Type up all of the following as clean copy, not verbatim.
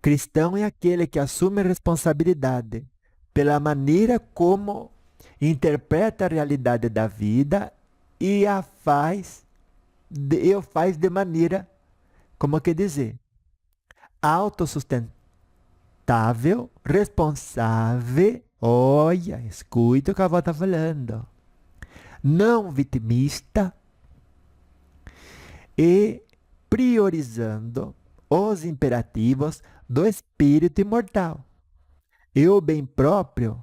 Cristão é aquele que assume responsabilidade pela maneira como interpreta a realidade da vida e o faz de maneira, como que dizer, autossustentável, responsável. Olha, escuta o que a avó está falando. Não vitimista e priorizando os imperativos do espírito imortal. E o bem próprio,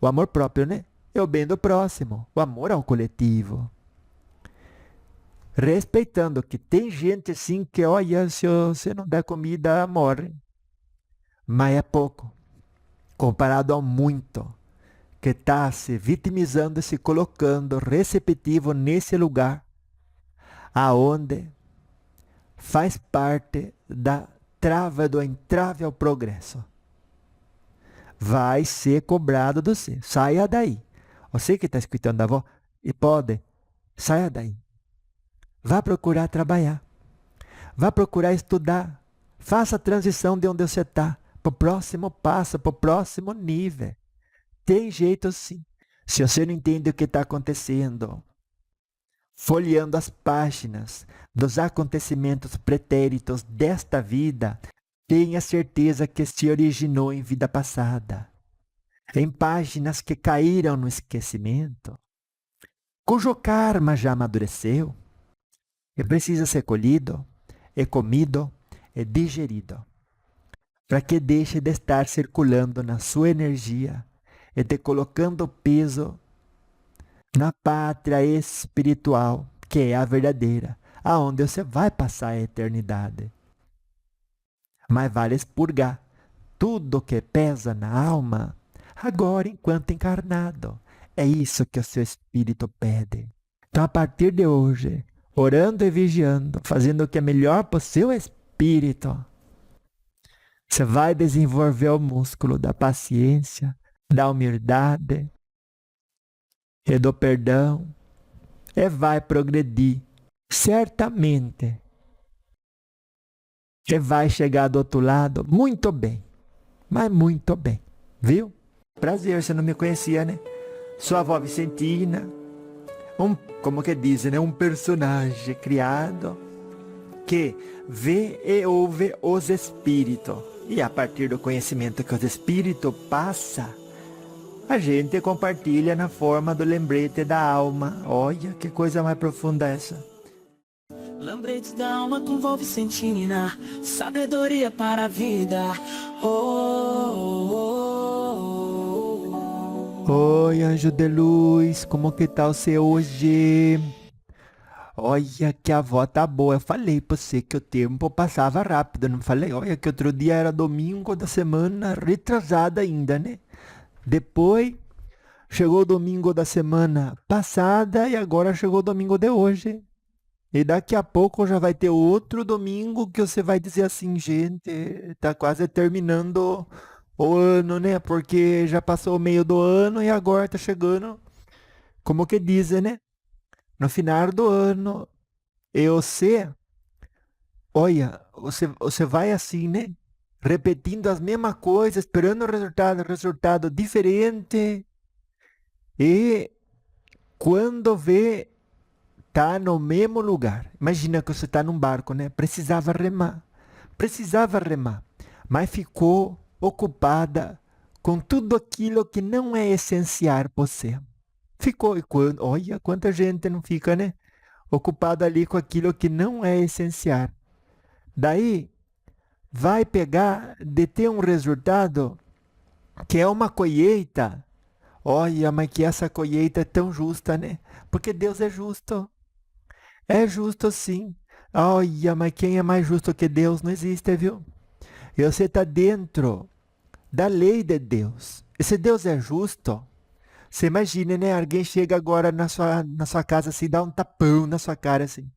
o amor próprio, né? E o bem do próximo, o amor ao coletivo. Respeitando que tem gente assim que, olha, se você não der comida, morre. Mas é pouco, comparado ao muito, que está se vitimizando e se colocando receptivo nesse lugar, aonde faz parte da trava do entrave ao progresso. Vai ser cobrado do você. Saia daí. Você que está escutando a avó, e pode, saia daí. Vá procurar trabalhar. Vá procurar estudar. Faça a transição de onde você está para o próximo passo, para o próximo nível. Tem jeito sim. Se você não entende o que está acontecendo, folheando as páginas dos acontecimentos pretéritos desta vida, tenha certeza que se originou em vida passada, em páginas que caíram no esquecimento, cujo karma já amadureceu e precisa ser colhido, e comido, e digerido, para que deixe de estar circulando na sua energia e te colocando peso na pátria espiritual, que é a verdadeira, aonde você vai passar a eternidade. Mas vale expurgar tudo que pesa na alma, agora enquanto encarnado. É isso que o seu espírito pede. Então, a partir de hoje, orando e vigiando, fazendo o que é melhor para o seu espírito, você vai desenvolver o músculo da paciência, da humildade e do perdão, e vai progredir. Certamente, você vai chegar do outro lado muito bem, mas muito bem, viu? Prazer, você não me conhecia, né? Sua avó Vicentina, como que dizem, né? Um personagem criado que vê e ouve os espíritos. E a partir do conhecimento que os espíritos passam, a gente compartilha na forma do lembrete da alma. Olha que coisa mais profunda essa. Lembrete da alma com vó Vicentina, sabedoria para a vida. Oi, anjo de luz, como que tá você hoje? Olha que a avó tá boa. Eu falei pra você que o tempo passava rápido, não falei? Olha que outro dia era domingo da semana retrasada ainda, né? Depois chegou o domingo da semana passada e agora chegou o domingo de hoje. E daqui a pouco já vai ter outro domingo que você vai dizer assim, gente, tá quase terminando o ano, né? Porque já passou o meio do ano e agora tá chegando, como que dizem, né? No final do ano. E você, olha, você vai assim, né? Repetindo as mesmas coisas, esperando resultado diferente. E quando vê, tá no mesmo lugar. Imagina que você tá num barco, né? Precisava remar, mas ficou ocupada com tudo aquilo que não é essencial para você. Ficou, e quando, olha quanta gente não fica, né? Ocupada ali com aquilo que não é essencial. Daí vai pegar de ter um resultado que é uma colheita. Olha, mas que essa colheita é tão justa, né? Porque Deus é justo. É justo sim. Olha, mas quem é mais justo que Deus não existe, viu? E você está dentro da lei de Deus. E se Deus é justo, você imagina, né? Alguém chega agora na sua casa assim, dá um tapão na sua cara assim.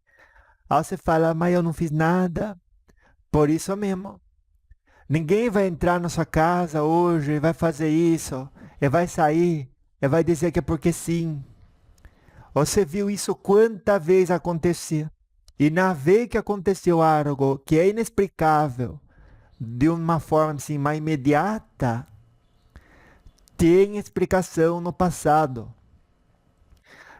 Aí você fala, mas eu não fiz nada. Por isso mesmo. Ninguém vai entrar na sua casa hoje e vai fazer isso, e vai sair, e vai dizer que é porque sim. Você viu isso quanta vez acontecer. E na vez que aconteceu algo que é inexplicável, de uma forma assim, mais imediata, tem explicação no passado.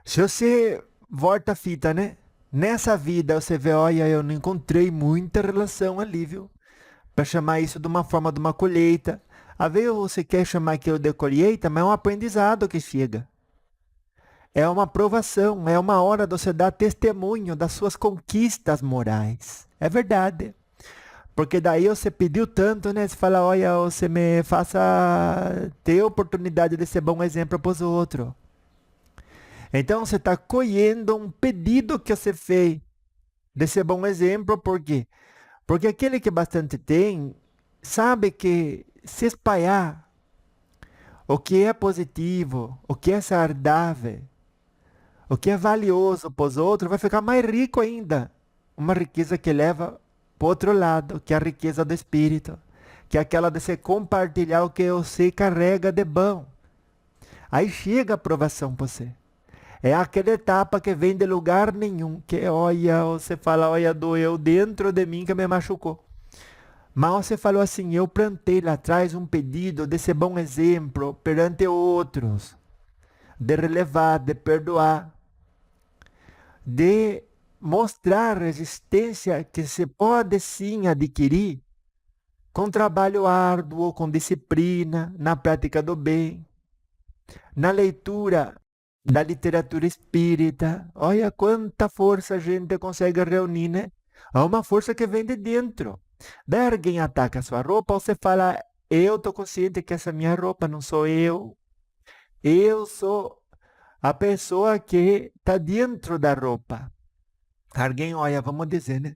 Se você volta a fita, né? Nessa vida você vê, olha, eu não encontrei muita relação ali, viu? Para chamar isso de uma forma de uma colheita. Às vezes você quer chamar aquilo de colheita, mas é um aprendizado que chega. É uma provação, é uma hora de você dar testemunho das suas conquistas morais. É verdade. Porque daí você pediu tanto, né? Você fala, olha, você me faça ter oportunidade de ser bom exemplo para os outros. Então você está colhendo um pedido que você fez de ser bom exemplo, por quê? Porque aquele que bastante tem, sabe que se espalhar o que é positivo, o que é saudável, o que é valioso para os outros, vai ficar mais rico ainda. Uma riqueza que leva para o outro lado, que é a riqueza do espírito, que é aquela de você compartilhar o que você carrega de bom. Aí chega a aprovação para você. É aquela etapa que vem de lugar nenhum, que olha, você fala, olha, doeu dentro de mim que me machucou. Mas você falou assim, eu plantei lá atrás um pedido de ser bom exemplo perante outros, de relevar, de perdoar, de mostrar resistência que se pode sim adquirir com trabalho árduo, com disciplina, na prática do bem, na leitura da literatura espírita. Olha quanta força a gente consegue reunir, né? Há uma força que vem de dentro. Daí alguém ataca a sua roupa, você fala, eu tô consciente que essa minha roupa não sou eu. Eu sou a pessoa que está dentro da roupa. Alguém, olha, vamos dizer, né?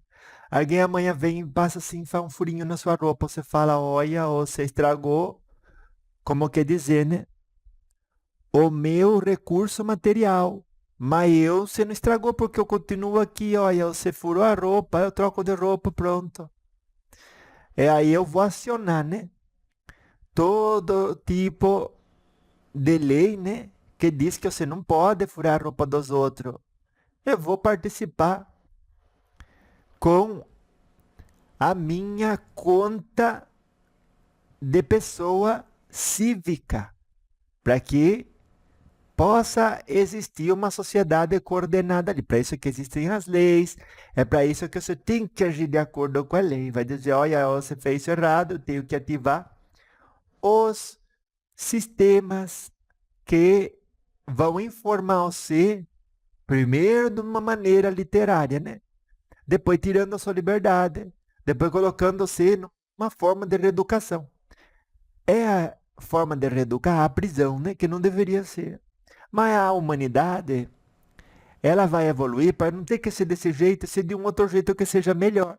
Alguém amanhã vem e passa assim, faz um furinho na sua roupa. Você fala, olha, você estragou, como quer dizer, né? O meu recurso material. Mas você não estragou porque eu continuo aqui, olha, você furou a roupa, eu troco de roupa, pronto. É aí eu vou acionar, né? Todo tipo de lei, né? Que diz que você não pode furar a roupa dos outros. Eu vou participar com a minha conta de pessoa cívica, para que possa existir uma sociedade coordenada ali. Para isso que existem as leis, é para isso que você tem que agir de acordo com a lei. Vai dizer, olha, você fez isso errado, eu tenho que ativar os sistemas que vão informar você, primeiro de uma maneira literária, né? Depois tirando a sua liberdade, depois colocando você numa forma de reeducação. É a forma de reeducar a prisão, né? Que não deveria ser. Mas a humanidade, ela vai evoluir para não ter que ser desse jeito, ser de um outro jeito que seja melhor.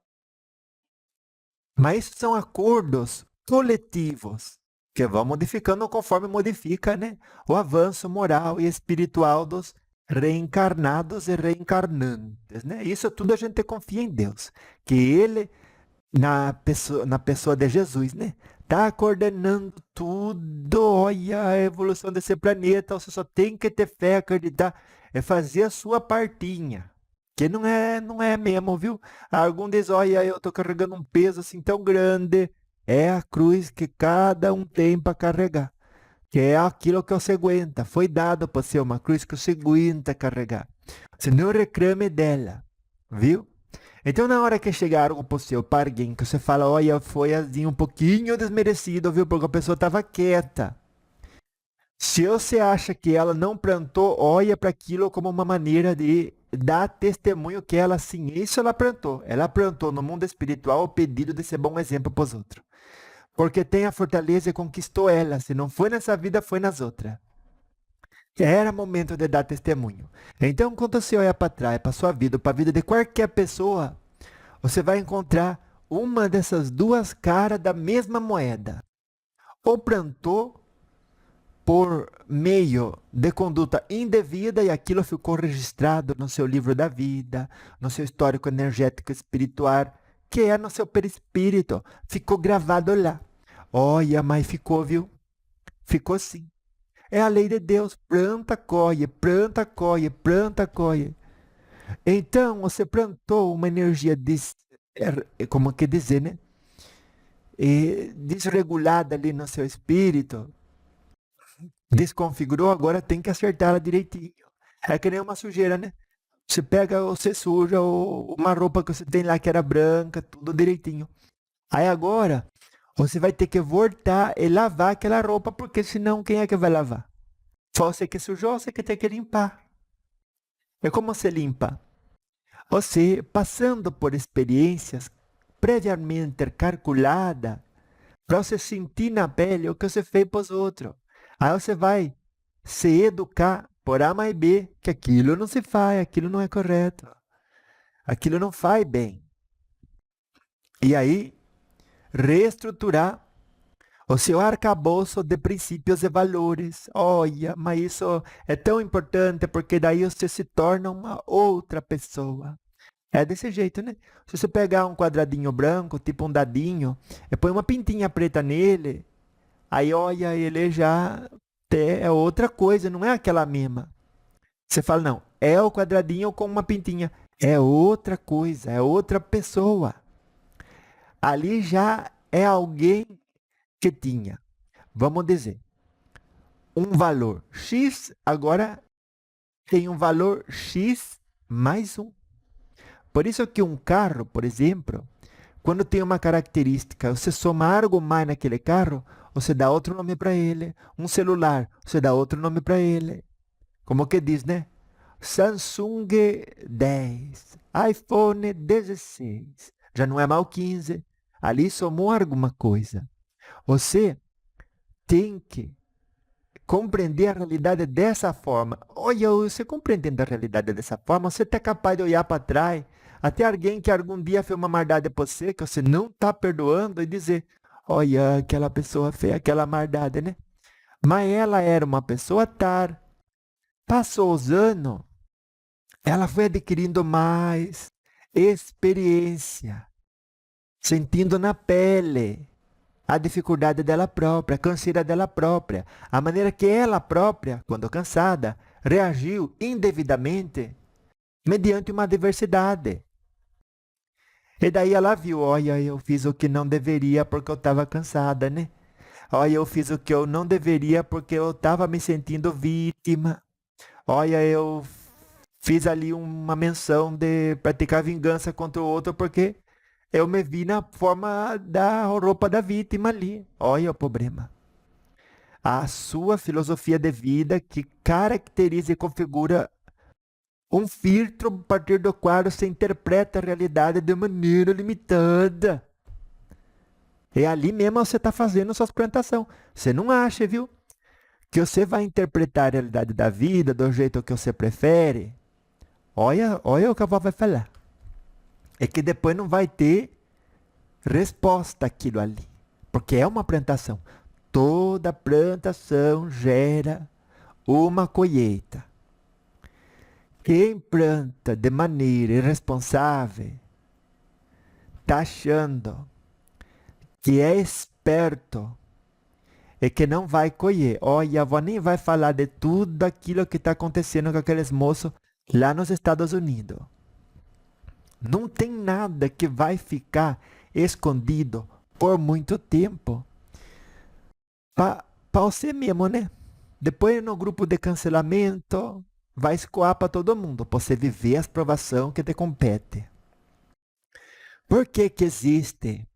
Mas isso são acordos coletivos que vão modificando conforme modifica, né, o avanço moral e espiritual dos reencarnados e reencarnantes, né? Isso tudo a gente confia em Deus, que Ele, na pessoa de Jesus, né, tá coordenando tudo. Olha a evolução desse planeta, você só tem que ter fé, acreditar, é fazer a sua partinha. Que não é mesmo, viu? Algum diz, olha, eu tô carregando um peso assim tão grande. É a cruz que cada um tem para carregar. Que é aquilo que você aguenta. Foi dado para ser uma cruz que você aguenta carregar. Você não reclame dela, viu? Então, na hora que chegar algo para o seu, para alguém, que você fala, olha, foi assim um pouquinho desmerecido, viu? Porque a pessoa estava quieta. Se você acha que ela não plantou, olha para aquilo como uma maneira de dar testemunho que ela, sim, isso ela plantou. Ela plantou no mundo espiritual o pedido de ser bom exemplo para os outros. Porque tem a fortaleza e conquistou ela. Se não foi nessa vida, foi nas outras. Era momento de dar testemunho. Então, quando você olha para trás, para sua vida, para a vida de qualquer pessoa, você vai encontrar uma dessas duas caras da mesma moeda. Ou plantou por meio de conduta indevida e aquilo ficou registrado no seu livro da vida, no seu histórico energético espiritual, que é no seu perispírito. Ficou gravado lá. Olha, mas ficou, viu? Ficou sim. É a lei de Deus. Planta, colhe, planta, colhe, planta, colhe. Então, você plantou uma energia de, como que dizer, né? desregulada ali no seu espírito, desconfigurou, agora tem que acertar ela direitinho. É que nem uma sujeira, né? Você pega, você suja uma roupa que você tem lá que era branca, tudo direitinho. Aí agora, você vai ter que voltar e lavar aquela roupa, porque senão quem é que vai lavar? Só você que sujou, você que tem que limpar. É como você limpa? Você passando por experiências previamente calculadas, para você sentir na pele o que você fez para os outros. Aí você vai se educar por A mais B, que aquilo não se faz, aquilo não é correto, aquilo não faz bem. E aí, reestruturar o seu arcabouço de princípios e valores. Olha, mas isso é tão importante porque daí você se torna uma outra pessoa. É desse jeito, né? Se você pegar um quadradinho branco, tipo um dadinho, e põe uma pintinha preta nele, aí olha, ele já é outra coisa, não é aquela mesma. Você fala, não, é o quadradinho com uma pintinha. É outra coisa, é outra pessoa. Ali já é alguém que tinha, vamos dizer, um valor X, agora tem um valor X mais um. Por isso que um carro, por exemplo, quando tem uma característica, você soma algo mais naquele carro, você dá outro nome para ele. Um celular, você dá outro nome para ele. Como que diz, né? Samsung 10, iPhone 16. Já não é mais o 15. Ali somou alguma coisa. Você tem que compreender a realidade dessa forma. Olha, você compreendendo a realidade dessa forma, você está capaz de olhar para trás, até alguém que algum dia fez uma maldade para você, que você não está perdoando, e dizer, olha, aquela pessoa fez aquela maldade, né? Mas ela era uma pessoa tar. Passou os anos, ela foi adquirindo mais experiência, sentindo na pele a dificuldade dela própria, a canseira dela própria, a maneira que ela própria, quando cansada, reagiu indevidamente mediante uma adversidade. E daí ela viu, olha, eu fiz o que não deveria porque eu estava cansada, né? Olha, eu fiz o que eu não deveria porque eu estava me sentindo vítima. Olha, eu fiz ali uma menção de praticar vingança contra o outro porque eu me vi na forma da roupa da vítima ali. Olha o problema. A sua filosofia de vida que caracteriza e configura um filtro a partir do qual você interpreta a realidade de maneira limitada. É ali mesmo você está fazendo suas plantações. Você não acha, viu? Que você vai interpretar a realidade da vida do jeito que você prefere. Olha o que a avó vai falar. É que depois não vai ter resposta àquilo ali. Porque é uma plantação. Toda plantação gera uma colheita. Quem planta de maneira irresponsável está achando que é esperto e que não vai colher. Olha, a avó nem vai falar de tudo aquilo que está acontecendo com aqueles moços lá nos Estados Unidos. Não tem nada que vai ficar escondido por muito tempo. Para você mesmo, né? Depois no grupo de cancelamento, vai escoar para todo mundo, para você viver as provações que te compete. Por que que existe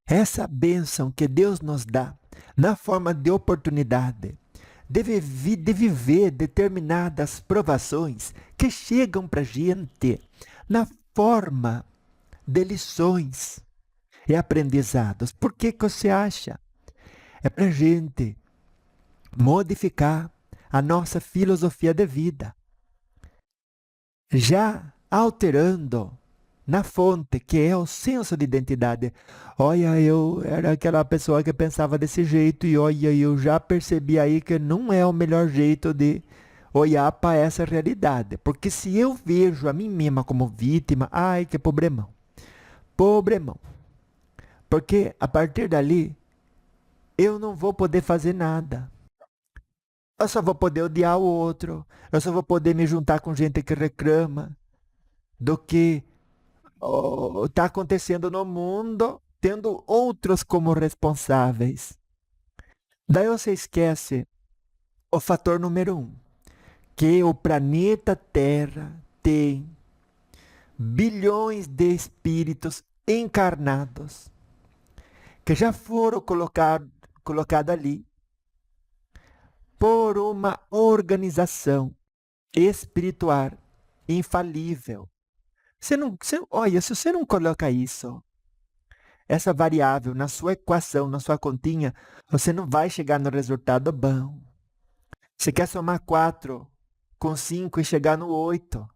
essa bênção que Deus nos dá na forma de oportunidade de viver determinadas provações que chegam para a gente na forma de lições e aprendizados? Por que que você acha? É para a gente modificar a nossa filosofia de vida, já alterando na fonte, que é o senso de identidade. Olha, eu era aquela pessoa que pensava desse jeito e olha, eu já percebi aí que não é o melhor jeito de olhar para essa realidade. Porque se eu vejo a mim mesma como vítima, ai, que problemão. Problemão. Porque a partir dali, eu não vou poder fazer nada. Eu só vou poder odiar o outro. Eu só vou poder me juntar com gente que reclama do que está acontecendo no mundo tendo outros como responsáveis. Daí você esquece o fator número 1, que o planeta Terra tem bilhões de espíritos encarnados que já foram colocados ali por uma organização espiritual infalível. Olha, se você não coloca isso, essa variável na sua equação, na sua continha, você não vai chegar no resultado bom. Você quer somar 4 com 5 e chegar no 8.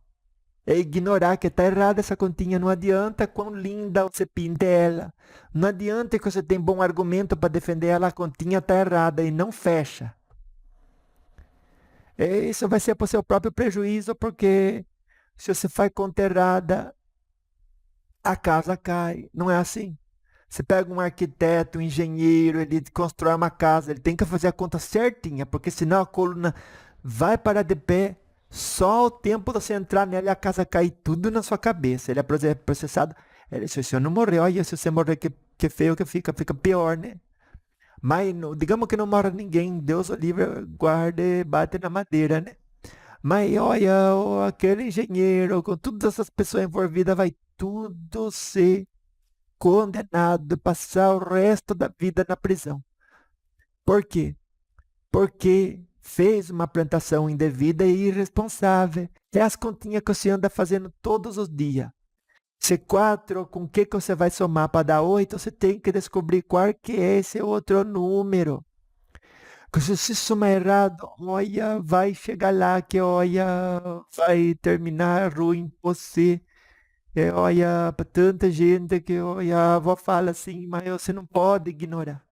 É ignorar que está errada essa continha. Não adianta quão linda você pinte ela. Não adianta que você tenha bom argumento para defender ela. A continha está errada e não fecha. Isso vai ser para o seu próprio prejuízo, porque se você faz conta errada, a casa cai. Não é assim? Você pega um arquiteto, um engenheiro, ele constrói uma casa, ele tem que fazer a conta certinha, porque senão a coluna vai parar de pé. Só o tempo de você entrar nela e a casa cair tudo na sua cabeça. Ele é processado. Se você não morrer, olha, se você morrer, que feio que fica pior, né? Mas digamos que não morre ninguém, Deus o livre, guarde, bate na madeira, né? Mas olha, aquele engenheiro, com todas essas pessoas envolvidas, vai tudo ser condenado, passar o resto da vida na prisão. Por quê? Porque fez uma plantação indevida e irresponsável. É as continhas que você anda fazendo todos os dias. Se 4, com o que você vai somar para dar 8, você tem que descobrir qual que é esse outro número. Porque se você somar errado, olha, vai chegar lá que, olha, vai terminar ruim você. Olha, para tanta gente que, olha, a avó fala assim, mas você não pode ignorar.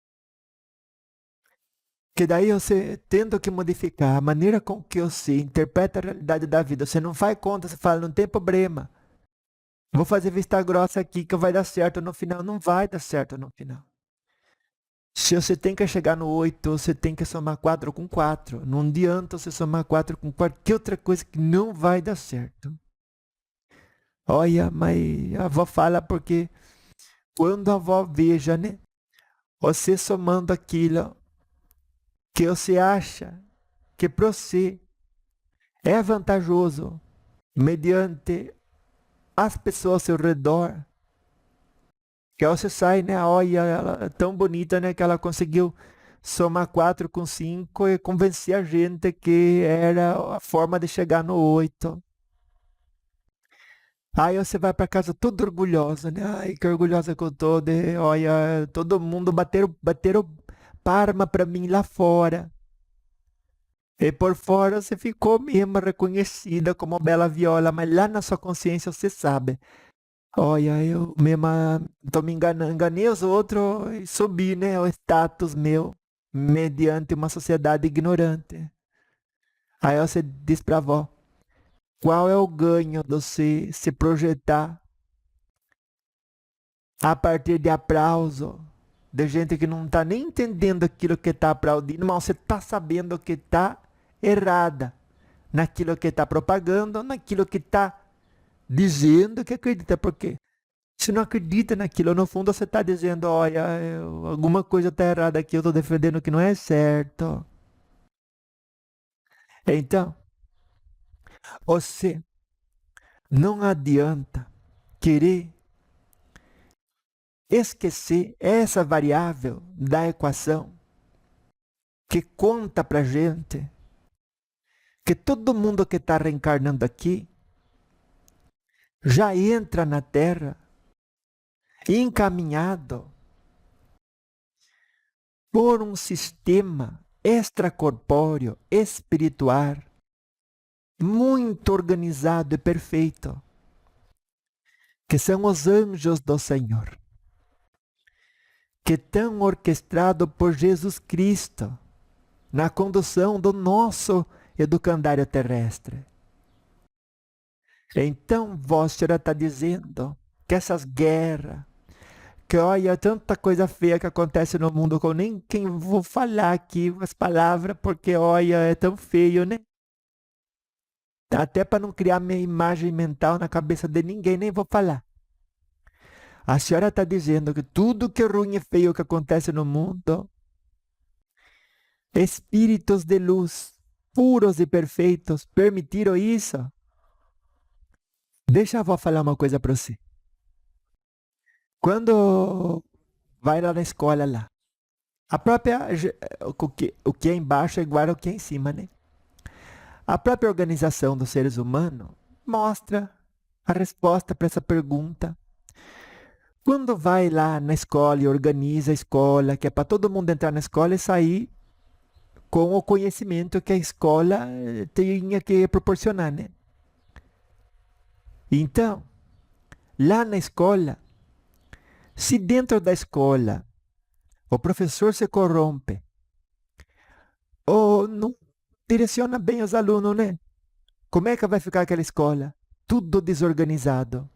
Que daí você tendo que modificar a maneira com que você interpreta a realidade da vida. Você não faz conta, você fala, não tem problema. Vou fazer vista grossa aqui que vai dar certo no final. Não vai dar certo no final. Se você tem que chegar no 8, você tem que somar 4 com 4. Não adianta você somar 4 com qualquer outra coisa que não vai dar certo. Olha, mas a avó fala porque quando a avó veja, né? Você somando aquilo que você acha que para você é vantajoso mediante as pessoas ao seu redor, que você sai, né? Olha, ela é tão bonita, né? Que ela conseguiu somar 4 com 5 e convencer a gente que era a forma de chegar no 8. Aí você vai para casa toda orgulhosa, né? Ai, que orgulhosa que eu tô. Olha, todo mundo bateram palma para mim lá fora. E por fora você ficou mesmo reconhecida como bela viola, mas lá na sua consciência você sabe. Olha, eu mesma tô me enganando, enganei os outros e subi, né, o status meu, mediante uma sociedade ignorante. Aí você diz pra avó, qual é o ganho de você se projetar a partir de aplauso, de gente que não tá nem entendendo aquilo que tá aplaudindo, mas você tá sabendo que tá errada naquilo que tá propagando, naquilo que tá dizendo que acredita, porque se não acredita naquilo, no fundo você está dizendo, olha, alguma coisa está errada aqui, eu estou defendendo o que não é certo. Então, você não adianta querer esquecer essa variável da equação que conta pra gente que todo mundo que está reencarnando aqui já entra na Terra encaminhado por um sistema extracorpóreo, espiritual, muito organizado e perfeito, que são os anjos do Senhor, que estão orquestrados por Jesus Cristo na condução do nosso educandário terrestre. Então, Vossa Senhora está dizendo que essas guerras, que olha, tanta coisa feia que acontece no mundo, que eu nem quem vou falar aqui as palavras, porque olha, é tão feio, né? Até para não criar minha imagem mental na cabeça de ninguém, nem vou falar. A senhora está dizendo que tudo que é ruim e feio que acontece no mundo, espíritos de luz, puros e perfeitos, permitiram isso? Deixa a avó falar uma coisa para você. Quando vai lá na escola lá, a própria, o que é embaixo é igual ao que é em cima, né? A própria organização dos seres humanos mostra a resposta para essa pergunta. Quando vai lá na escola e organiza a escola, que é para todo mundo entrar na escola e sair com o conhecimento que a escola tinha que proporcionar, né? Então, lá na escola, se dentro da escola o professor se corrompe ou não direciona bem os alunos, né? Como é que vai ficar aquela escola? Tudo desorganizado.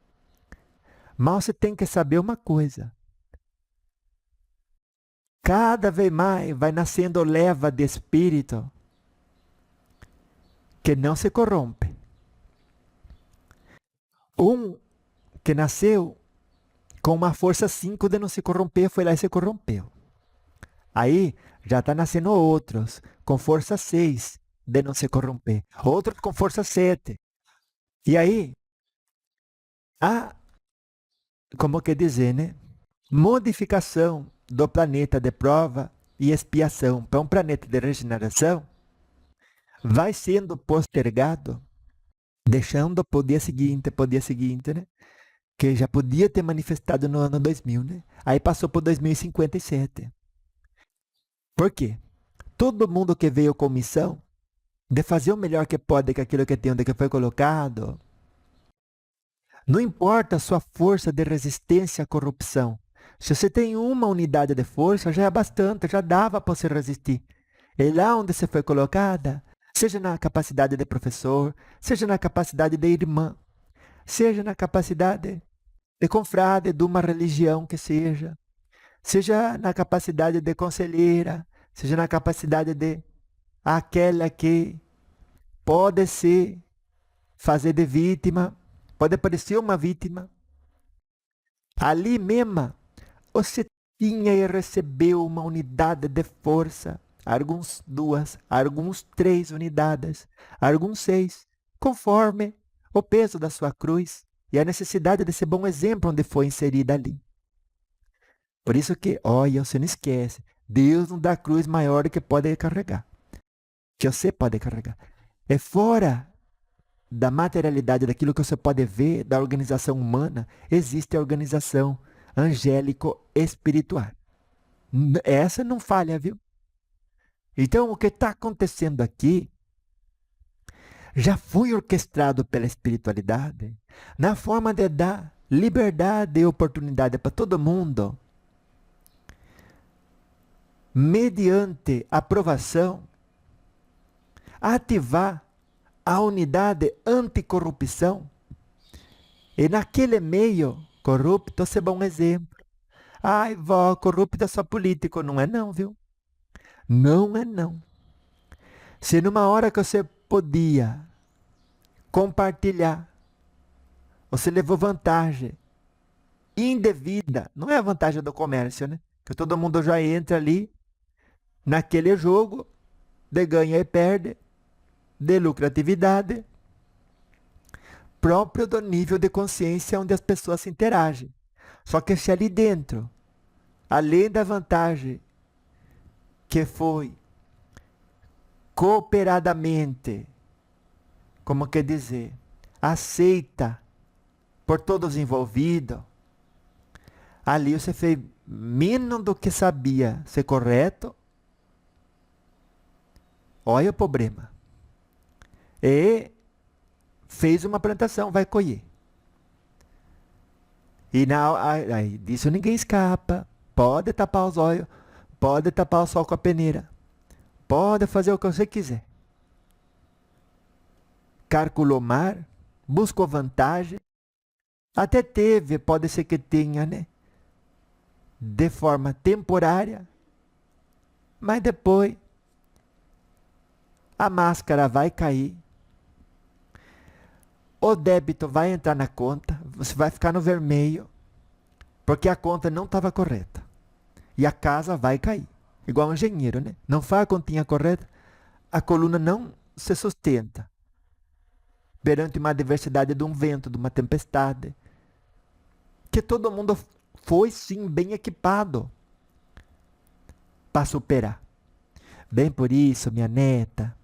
Mas você tem que saber uma coisa. Cada vez mais vai nascendo leva de espírito que não se corrompe. Um que nasceu com uma força 5 de não se corromper, foi lá e se corrompeu. Aí já está nascendo outros com força 6 de não se corromper. Outros com força 7. E aí, há, como que dizer, né? Modificação do planeta de prova e expiação para um planeta de regeneração vai sendo postergado, deixando para o dia seguinte, né? Que já podia ter manifestado no ano 2000, né? Aí passou para 2057. Por quê? Todo mundo que veio com missão de fazer o melhor que pode com aquilo que tem, onde que foi colocado, não importa a sua força de resistência à corrupção. Se você tem uma unidade de força, já é bastante, já dava para você resistir. E lá onde você foi colocada, seja na capacidade de professor, seja na capacidade de irmã, seja na capacidade de confrade de uma religião que seja na capacidade de conselheira, seja na capacidade de aquela que pode se fazer de vítima, pode parecer uma vítima. Ali mesmo, você tinha e recebeu uma unidade de força, alguns 2, alguns 3 unidades, alguns 6, conforme o peso da sua cruz e a necessidade desse bom exemplo onde foi inserida ali. Por isso que, olha, você não esquece, Deus não dá cruz maior do que pode carregar, que você pode carregar. É fora da materialidade, daquilo que você pode ver, da organização humana, existe a organização angélico-espiritual. Essa não falha, viu? Então, o que está acontecendo aqui já foi orquestrado pela espiritualidade na forma de dar liberdade e oportunidade para todo mundo, mediante aprovação, ativar a unidade anticorrupção. E naquele meio corrupto, você é bom exemplo. Ai, vó, corrupto é só político. Não é não, viu? Não é não. Se numa hora que você podia compartilhar, você levou vantagem indevida, não é a vantagem do comércio, né? Que todo mundo já entra ali naquele jogo de ganha e perde, de lucratividade, próprio do nível de consciência onde as pessoas se interagem. Só que se ali dentro, além da vantagem que foi cooperadamente, como quer dizer, aceita por todos envolvidos, ali você fez menos do que sabia ser correto. Olha o problema. E fez uma plantação, vai colher. E aí, disso ninguém escapa. Pode tapar os olhos, pode tapar o sol com a peneira, pode fazer o que você quiser. Calculou mar, buscou vantagem, até teve, pode ser que tenha, né? De forma temporária, mas depois a máscara vai cair, o débito vai entrar na conta, você vai ficar no vermelho, porque a conta não estava correta. E a casa vai cair. Igual um engenheiro, né? Não faz a continha correta, a coluna não se sustenta perante uma adversidade de um vento, de uma tempestade. Que todo mundo foi sim bem equipado para superar. Bem por isso, minha neta,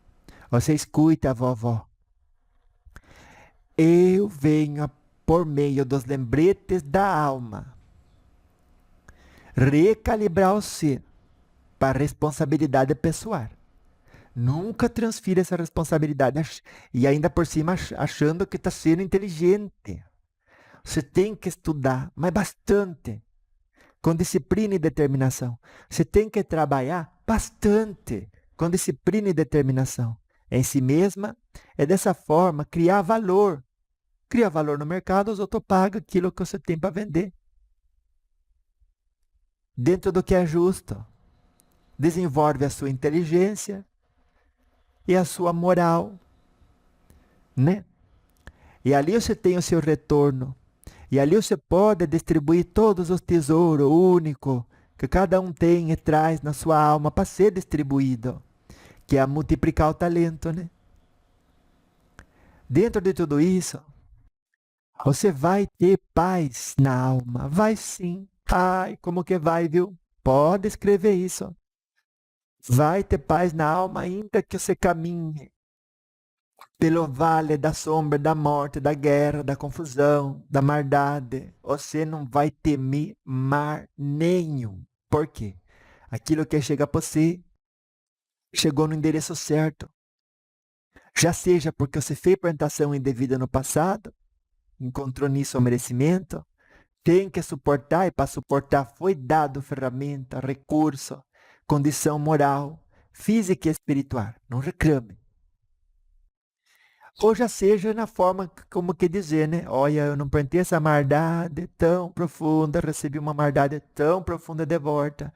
você escute a vovó. Eu venho por meio dos lembretes da alma recalibrar você para a responsabilidade pessoal. Nunca transfira essa responsabilidade e ainda por cima achando que está sendo inteligente. Você tem que estudar, mas bastante, com disciplina e determinação. Você tem que trabalhar bastante, com disciplina e determinação. Em si mesma, é dessa forma criar valor. Cria valor no mercado, os outros pagam aquilo que você tem para vender. Dentro do que é justo. Desenvolve a sua inteligência e a sua moral, né? E ali você tem o seu retorno. E ali você pode distribuir todos os tesouros únicos que cada um tem e traz na sua alma para ser distribuído, que é multiplicar o talento, né? Dentro de tudo isso, você vai ter paz na alma. Vai sim. Ai, como que vai, viu? Pode escrever isso. Vai ter paz na alma ainda que você caminhe pelo vale da sombra, da morte, da guerra, da confusão, da maldade. Você não vai temer mar nenhum. Por quê? Aquilo que chega para você chegou no endereço certo. Já seja porque você fez plantação indevida no passado, encontrou nisso o merecimento, tem que suportar e para suportar foi dado ferramenta, recurso, condição moral, física e espiritual. Não reclame. Ou já seja na forma, como que dizer, né? Olha, eu não plantei essa maldade tão profunda, recebi uma maldade tão profunda de volta.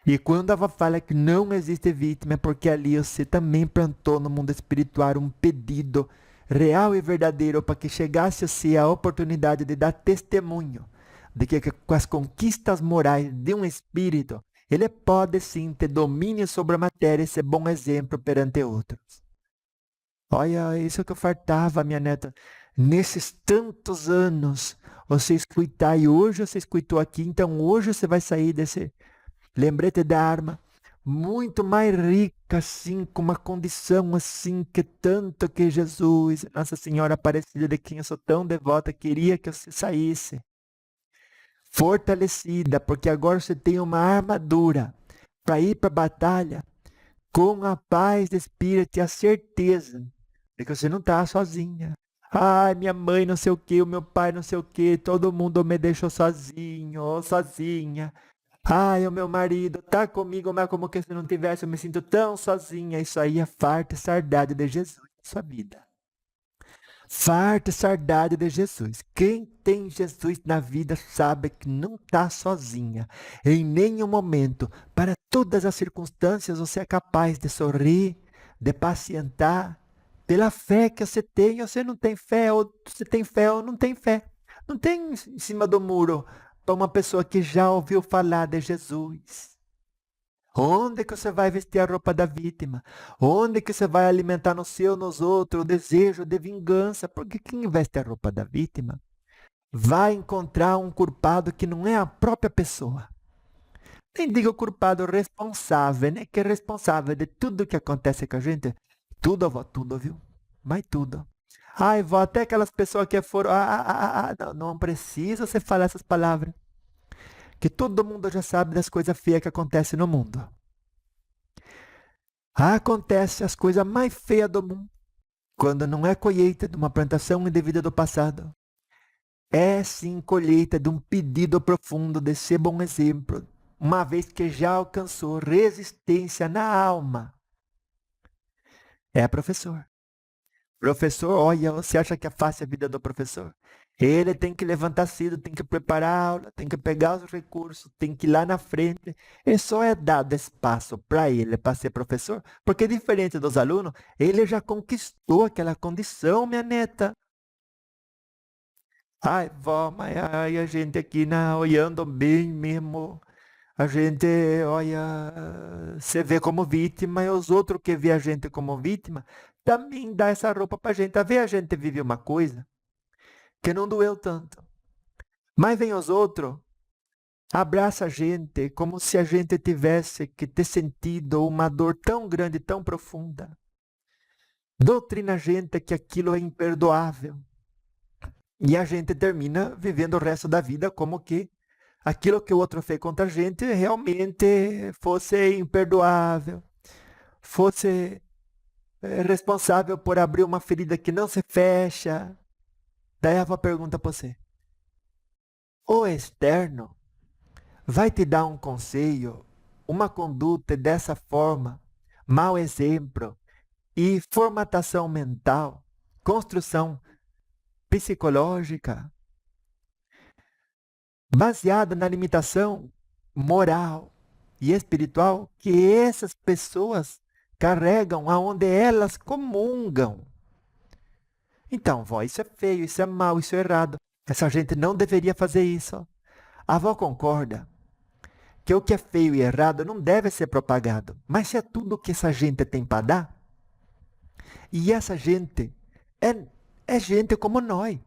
E quando ela fala que não existe vítima, é porque ali você também plantou no mundo espiritual um pedido real e verdadeiro para que chegasse a ser a oportunidade de dar testemunho de que com as conquistas morais de um espírito, ele pode sim ter domínio sobre a matéria e ser bom exemplo perante outros. Olha, isso que eu fartava, minha neta. Nesses tantos anos, você escutar, e hoje você escutou aqui, então hoje você vai sair desse lembrete da arma muito mais rica, assim, com uma condição assim, que tanto que Jesus, Nossa Senhora Aparecida, de quem eu sou tão devota, queria que você saísse. Fortalecida, porque agora você tem uma armadura para ir para a batalha com a paz de espírito e a certeza de que você não está sozinha. Ai, minha mãe não sei o que, o meu pai não sei o que, todo mundo me deixou sozinho ou sozinha. Ai, o meu marido tá comigo, mas como que se não tivesse, eu me sinto tão sozinha. Isso aí é farta e saudade de Jesus na sua vida. Farta e saudade de Jesus. Quem tem Jesus na vida sabe que não está sozinha. Em nenhum momento, para todas as circunstâncias, você é capaz de sorrir, de pacientar, pela fé que você tem. Ou você não tem fé, ou você tem fé ou não tem fé. Não tem em cima do muro para uma pessoa que já ouviu falar de Jesus. Onde que você vai vestir a roupa da vítima? Onde que você vai alimentar no seu, nos outros, o desejo de vingança? Porque quem veste a roupa da vítima vai encontrar um culpado que não é a própria pessoa. Nem diga o culpado responsável, né? Que é responsável de tudo que acontece com a gente. Tudo, vó, tudo, viu? Mas tudo. Ai, vó, até aquelas pessoas que foram... não precisa você falar essas palavras. Que todo mundo já sabe das coisas feias que acontecem no mundo. Acontece as coisas mais feias do mundo quando não é colheita de uma plantação indevida do passado. É sim colheita de um pedido profundo de ser bom exemplo, uma vez que já alcançou resistência na alma. É professor. Professor, olha, você acha que é fácil a vida do professor? Ele tem que levantar cedo, tem que preparar a aula, tem que pegar os recursos, tem que ir lá na frente. E só é dado espaço para ele, para ser professor, porque diferente dos alunos, ele já conquistou aquela condição, minha neta. Ai, vó, mas aí a gente aqui olhando bem mesmo. A gente, olha, se vê como vítima e os outros que vê a gente como vítima também dá essa roupa pra gente. A ver, a gente vive uma coisa que não doeu tanto. Mas vem os outros, abraça a gente como se a gente tivesse que ter sentido uma dor tão grande, tão profunda. Doutrina a gente que aquilo é imperdoável. E a gente termina vivendo o resto da vida como que aquilo que o outro fez contra a gente realmente fosse imperdoável, fosse responsável por abrir uma ferida que não se fecha. Daí a avó pergunta para você: o externo vai te dar um conselho, uma conduta dessa forma, mau exemplo e formatação mental, construção psicológica, baseada na limitação moral e espiritual que essas pessoas carregam aonde elas comungam. Então, vó, isso é feio, isso é mal, isso é errado. Essa gente não deveria fazer isso. A avó concorda que o que é feio e errado não deve ser propagado. Mas se é tudo que essa gente tem para dar, e essa gente é gente como nós,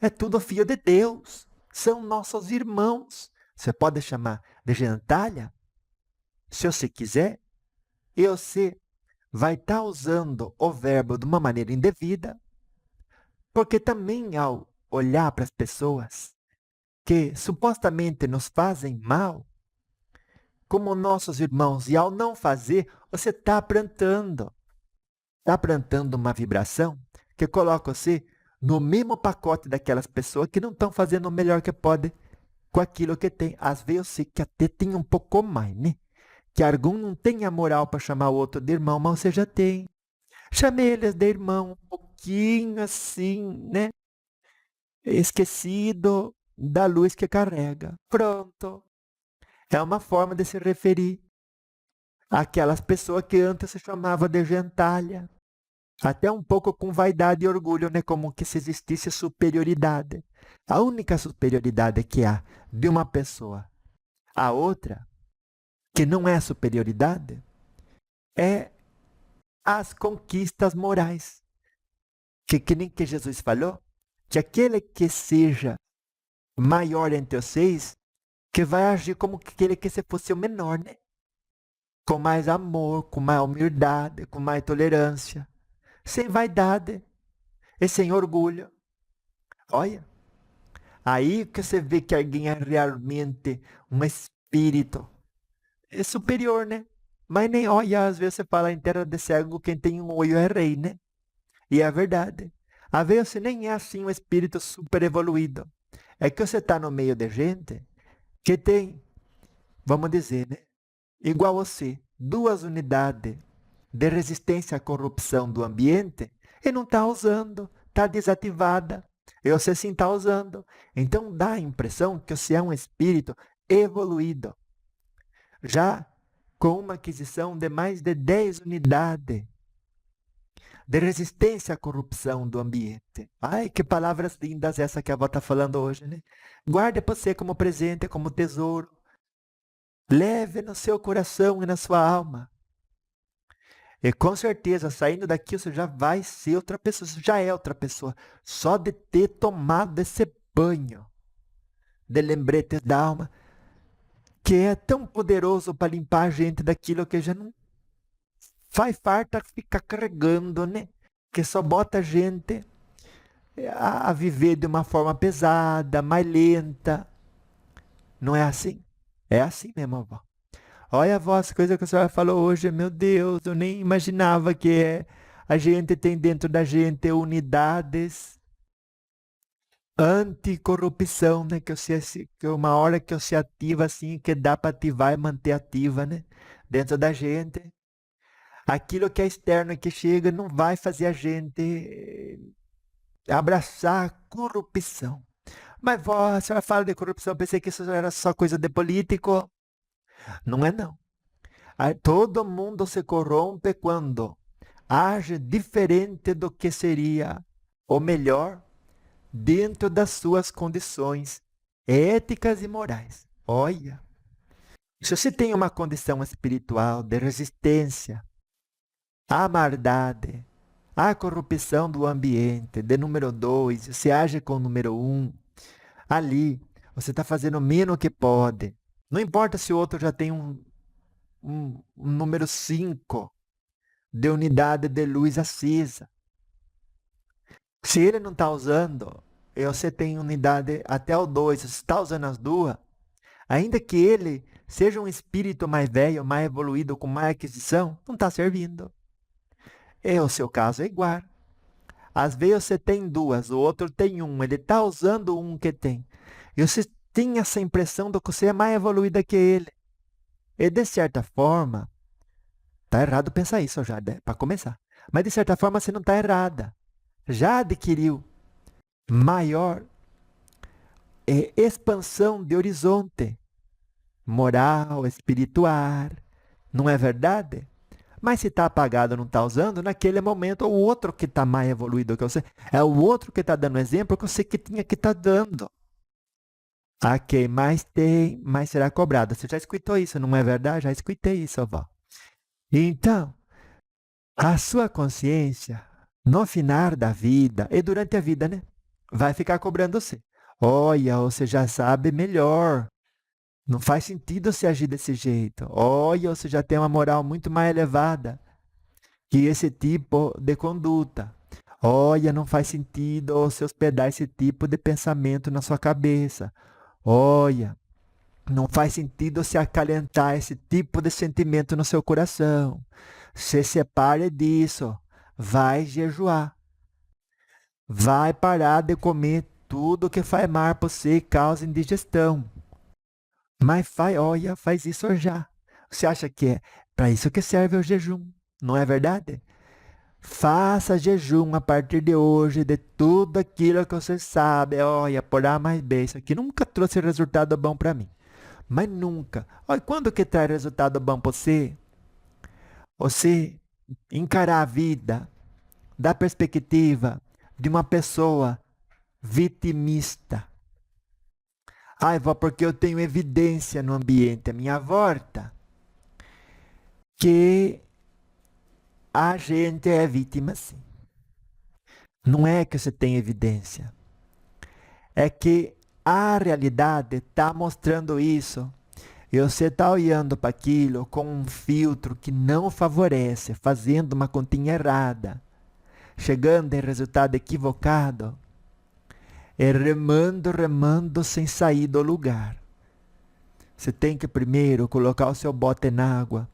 é tudo filho de Deus, são nossos irmãos. Você pode chamar de gentalha, se você quiser, e você vai estar usando o verbo de uma maneira indevida, porque também ao olhar para as pessoas que supostamente nos fazem mal, como nossos irmãos, e ao não fazer, você está plantando uma vibração que coloca você no mesmo pacote daquelas pessoas que não estão fazendo o melhor que podem com aquilo que tem. Às vezes eu sei que até tem um pouco mais, né? Que algum não tem a moral para chamar o outro de irmão, mas você já tem. Chame eles de irmão um pouquinho assim, né? Esquecido da luz que carrega. Pronto. É uma forma de se referir àquelas pessoas que antes se chamava de gentalha. Até um pouco com vaidade e orgulho, né? Como que se existisse superioridade. A única superioridade que há de uma pessoa à outra, que não é superioridade, é as conquistas morais. Que nem que Jesus falou, que aquele que seja maior entre vocês, que vai agir como aquele que se fosse o menor, né? Com mais amor, com mais humildade, com mais tolerância, sem vaidade e sem orgulho. Olha, aí que você vê que alguém é realmente um espírito é superior, né? Mas nem olha, às vezes você fala em terra de cego, quem tem um olho é rei, né? E é verdade. Às vezes você nem é assim um espírito super evoluído. É que você está no meio de gente que tem, vamos dizer, né? Igual você, duas unidades de resistência à corrupção do ambiente e não está usando, está desativada. E você sim está usando. Então dá a impressão que você é um espírito evoluído. Já com uma aquisição de mais de 10 unidades de resistência à corrupção do ambiente. Ai, que palavras lindas essa que a avó está falando hoje, né? Guarde para você como presente, como tesouro. Leve no seu coração e na sua alma. E com certeza, saindo daqui, você já vai ser outra pessoa, você já é outra pessoa. Só de ter tomado esse banho de lembretes da alma, que é tão poderoso para limpar a gente daquilo que já não faz falta ficar carregando, né? Que só bota a gente a viver de uma forma pesada, mais lenta. Não é assim? É assim mesmo, avó. Olha, avó, as coisas que a senhora falou hoje, meu Deus, eu nem imaginava que a gente tem dentro da gente unidades anticorrupção, né? Que uma hora que se ativa assim, que dá para ativar e manter ativa, né? Dentro da gente. Aquilo que é externo e que chega não vai fazer a gente abraçar a corrupção. Mas, vó, a senhora fala de corrupção, eu pensei que isso era só coisa de político. Não é não. Todo mundo se corrompe quando age diferente do que seria o melhor dentro das suas condições éticas e morais. Olha, se você tem uma condição espiritual de resistência à maldade, à corrupção do ambiente, de número 2, você age com o número 1, ali você está fazendo o mínimo que pode. Não importa se o outro já tem um número 5 de unidade de luz acesa. Se ele não está usando, e você tem unidade até o 2, você está usando as duas, ainda que ele seja um espírito mais velho, mais evoluído, com mais aquisição, não está servindo. E o seu caso é igual. Às vezes você tem duas, o outro tem um, ele está usando um que tem. E você tem essa impressão de que você é mais evoluída que ele. E de certa forma, tá errado pensar isso já, para começar. Mas de certa forma você não está errada. Já adquiriu maior expansão de horizonte moral, espiritual. Não é verdade? Mas se está apagado, não está usando, naquele momento o outro que está mais evoluído que você, é o outro que está dando exemplo que você que tinha que estar dando. A quem mais tem, mais será cobrado. Você já escutou isso, não é verdade? Já escutei isso, avó. Então, a sua consciência, no final da vida, e durante a vida, né? Vai ficar cobrando você. Olha, você já sabe melhor. Não faz sentido você agir desse jeito. Olha, você já tem uma moral muito mais elevada que esse tipo de conduta. Olha, não faz sentido você hospedar esse tipo de pensamento na sua cabeça. Olha, não faz sentido você acalentar esse tipo de sentimento no seu coração. Se separe disso. Vai jejuar. Vai parar de comer tudo que faz mal para você e causa indigestão. Mas olha, faz isso já. Você acha que é para isso que serve o jejum, não é verdade? Faça jejum a partir de hoje de tudo aquilo que você sabe. Olha, por A mais B, isso aqui nunca trouxe resultado bom para mim. Mas nunca. Olha, quando que traz resultado bom para você? Você encarar a vida da perspectiva de uma pessoa vitimista. Ai, vó, porque eu tenho evidência no ambiente à minha volta que a gente é vítima, sim. Não é que você tem evidência. É que a realidade está mostrando isso. E você está olhando para aquilo com um filtro que não favorece, fazendo uma continha errada, chegando em resultado equivocado, e remando sem sair do lugar. Você tem que primeiro colocar o seu bote na água,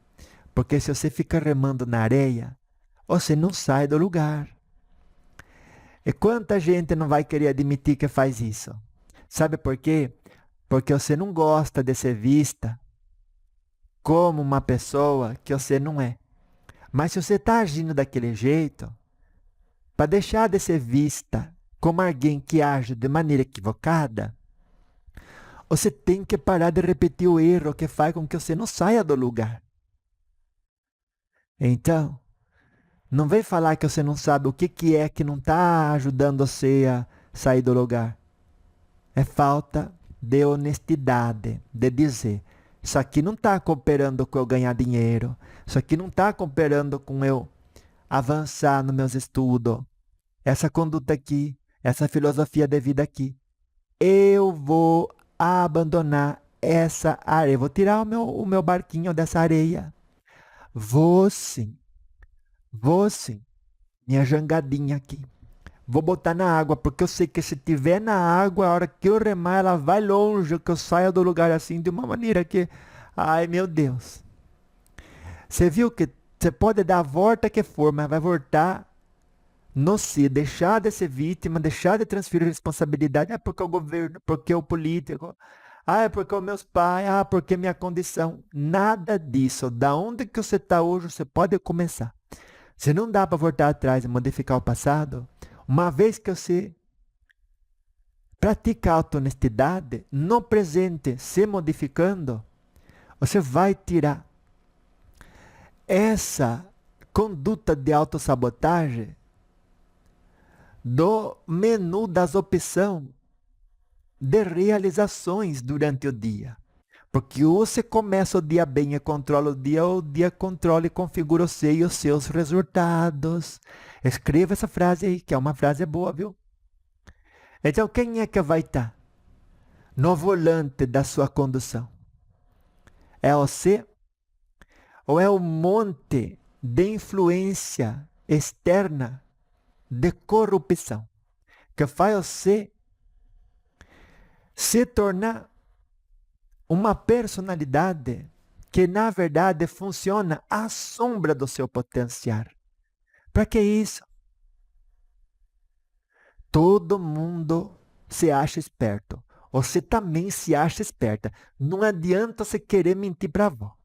porque se você fica remando na areia, você não sai do lugar. E quanta gente não vai querer admitir que faz isso? Sabe por quê? Porque você não gosta de ser vista como uma pessoa que você não é. Mas se você está agindo daquele jeito, para deixar de ser vista como alguém que age de maneira equivocada, você tem que parar de repetir o erro que faz com que você não saia do lugar. Então, não vem falar que você não sabe o que é que não está ajudando você a sair do lugar. É falta de honestidade, de dizer, isso aqui não está cooperando com eu ganhar dinheiro, isso aqui não está cooperando com eu avançar nos meus estudos, essa conduta aqui, essa filosofia de vida aqui. Eu vou abandonar essa areia, vou tirar o meu barquinho dessa areia. Vou sim, minha jangadinha aqui. Vou botar na água, porque eu sei que se tiver na água, a hora que eu remar, ela vai longe, que eu saia do lugar assim, de uma maneira que... Ai, meu Deus. Você viu que você pode dar a volta que for, mas vai voltar no si, deixar de ser vítima, deixar de transferir responsabilidade. Ah, porque o governo, porque o político, ah, é porque os meus pais, ah, porque minha condição. Nada disso. Da onde que você está hoje, você pode começar. Se não dá para voltar atrás e modificar o passado, uma vez que você pratica a auto-honestidade, no presente, se modificando, você vai tirar essa conduta de autossabotagem do menu das opções de realizações durante o dia. Porque ou você começa o dia bem e controla o dia controla e configura você e os seus resultados. Escreva essa frase aí, que é uma frase boa, viu? Então, quem é que vai estar no volante da sua condução? É você ou é o monte de influência externa de corrupção que faz você se tornar uma personalidade que, na verdade, funciona à sombra do seu potencial? Para que isso? Todo mundo se acha esperto. Você também se acha esperta. Não adianta você querer mentir para a avó.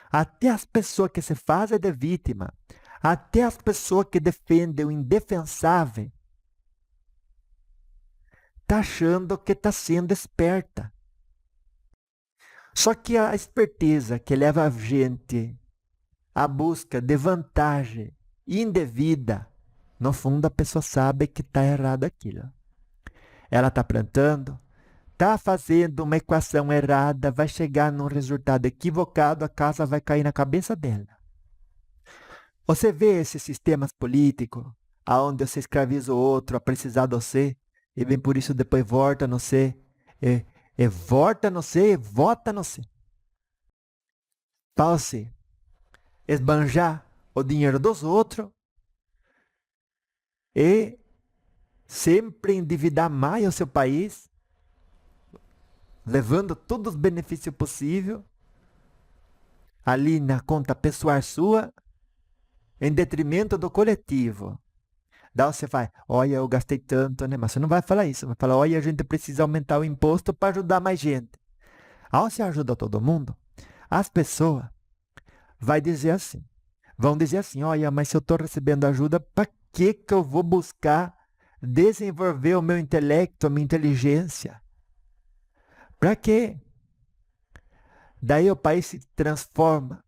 Até as pessoas que se fazem de vítima, até as pessoas que defendem o indefensável, tá achando que está sendo esperta. Só que a esperteza que leva a gente à busca de vantagem indevida, no fundo a pessoa sabe que está errado aquilo. Ela está plantando, está fazendo uma equação errada, vai chegar num resultado equivocado, a casa vai cair na cabeça dela. Você vê esses sistemas políticos, aonde você escraviza o outro a precisar de você, e bem por isso depois volta no você, e volta no você, e vota no você. Para você esbanjar o dinheiro dos outros e sempre endividar mais o seu país, levando todos os benefícios possíveis ali na conta pessoal sua, em detrimento do coletivo. Daí você vai, olha, eu gastei tanto, né? Mas você não vai falar isso, vai falar, olha, a gente precisa aumentar o imposto para ajudar mais gente. Ao você ajuda todo mundo, as pessoas vão dizer assim, olha, mas se eu estou recebendo ajuda, para que eu vou buscar desenvolver o meu intelecto, a minha inteligência? Para quê? Daí o país se transforma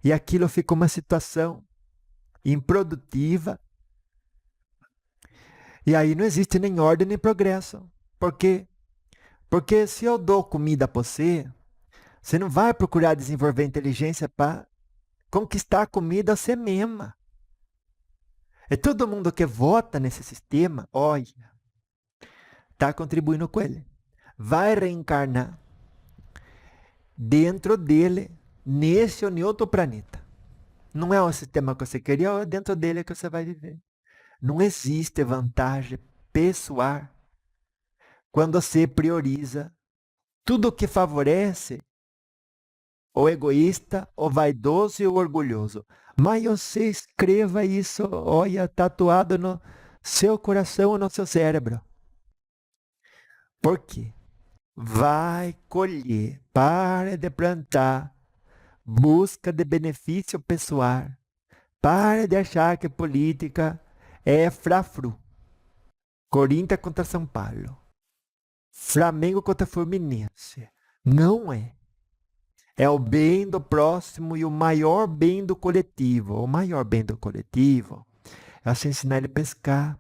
e aquilo fica uma situação improdutiva. E aí não existe nem ordem nem progresso. Por quê? Porque se eu dou comida para você, você não vai procurar desenvolver inteligência para conquistar a comida você mesma. E todo mundo que vota nesse sistema, olha, está contribuindo com ele. Vai reencarnar dentro dele, nesse ou em outro planeta. Não é o sistema que você queria, é dentro dele que você vai viver. Não existe vantagem pessoal quando você prioriza tudo que favorece o egoísta, o vaidoso e o orgulhoso. Mas você escreva isso, olha, tatuado no seu coração ou no seu cérebro. Por quê? Vai colher, para de plantar, busca de benefício pessoal. Para de achar que política é frafru. Corinthians contra São Paulo. Flamengo contra Fluminense. Não é. É o bem do próximo e o maior bem do coletivo. O maior bem do coletivo é você ensinar ele a pescar.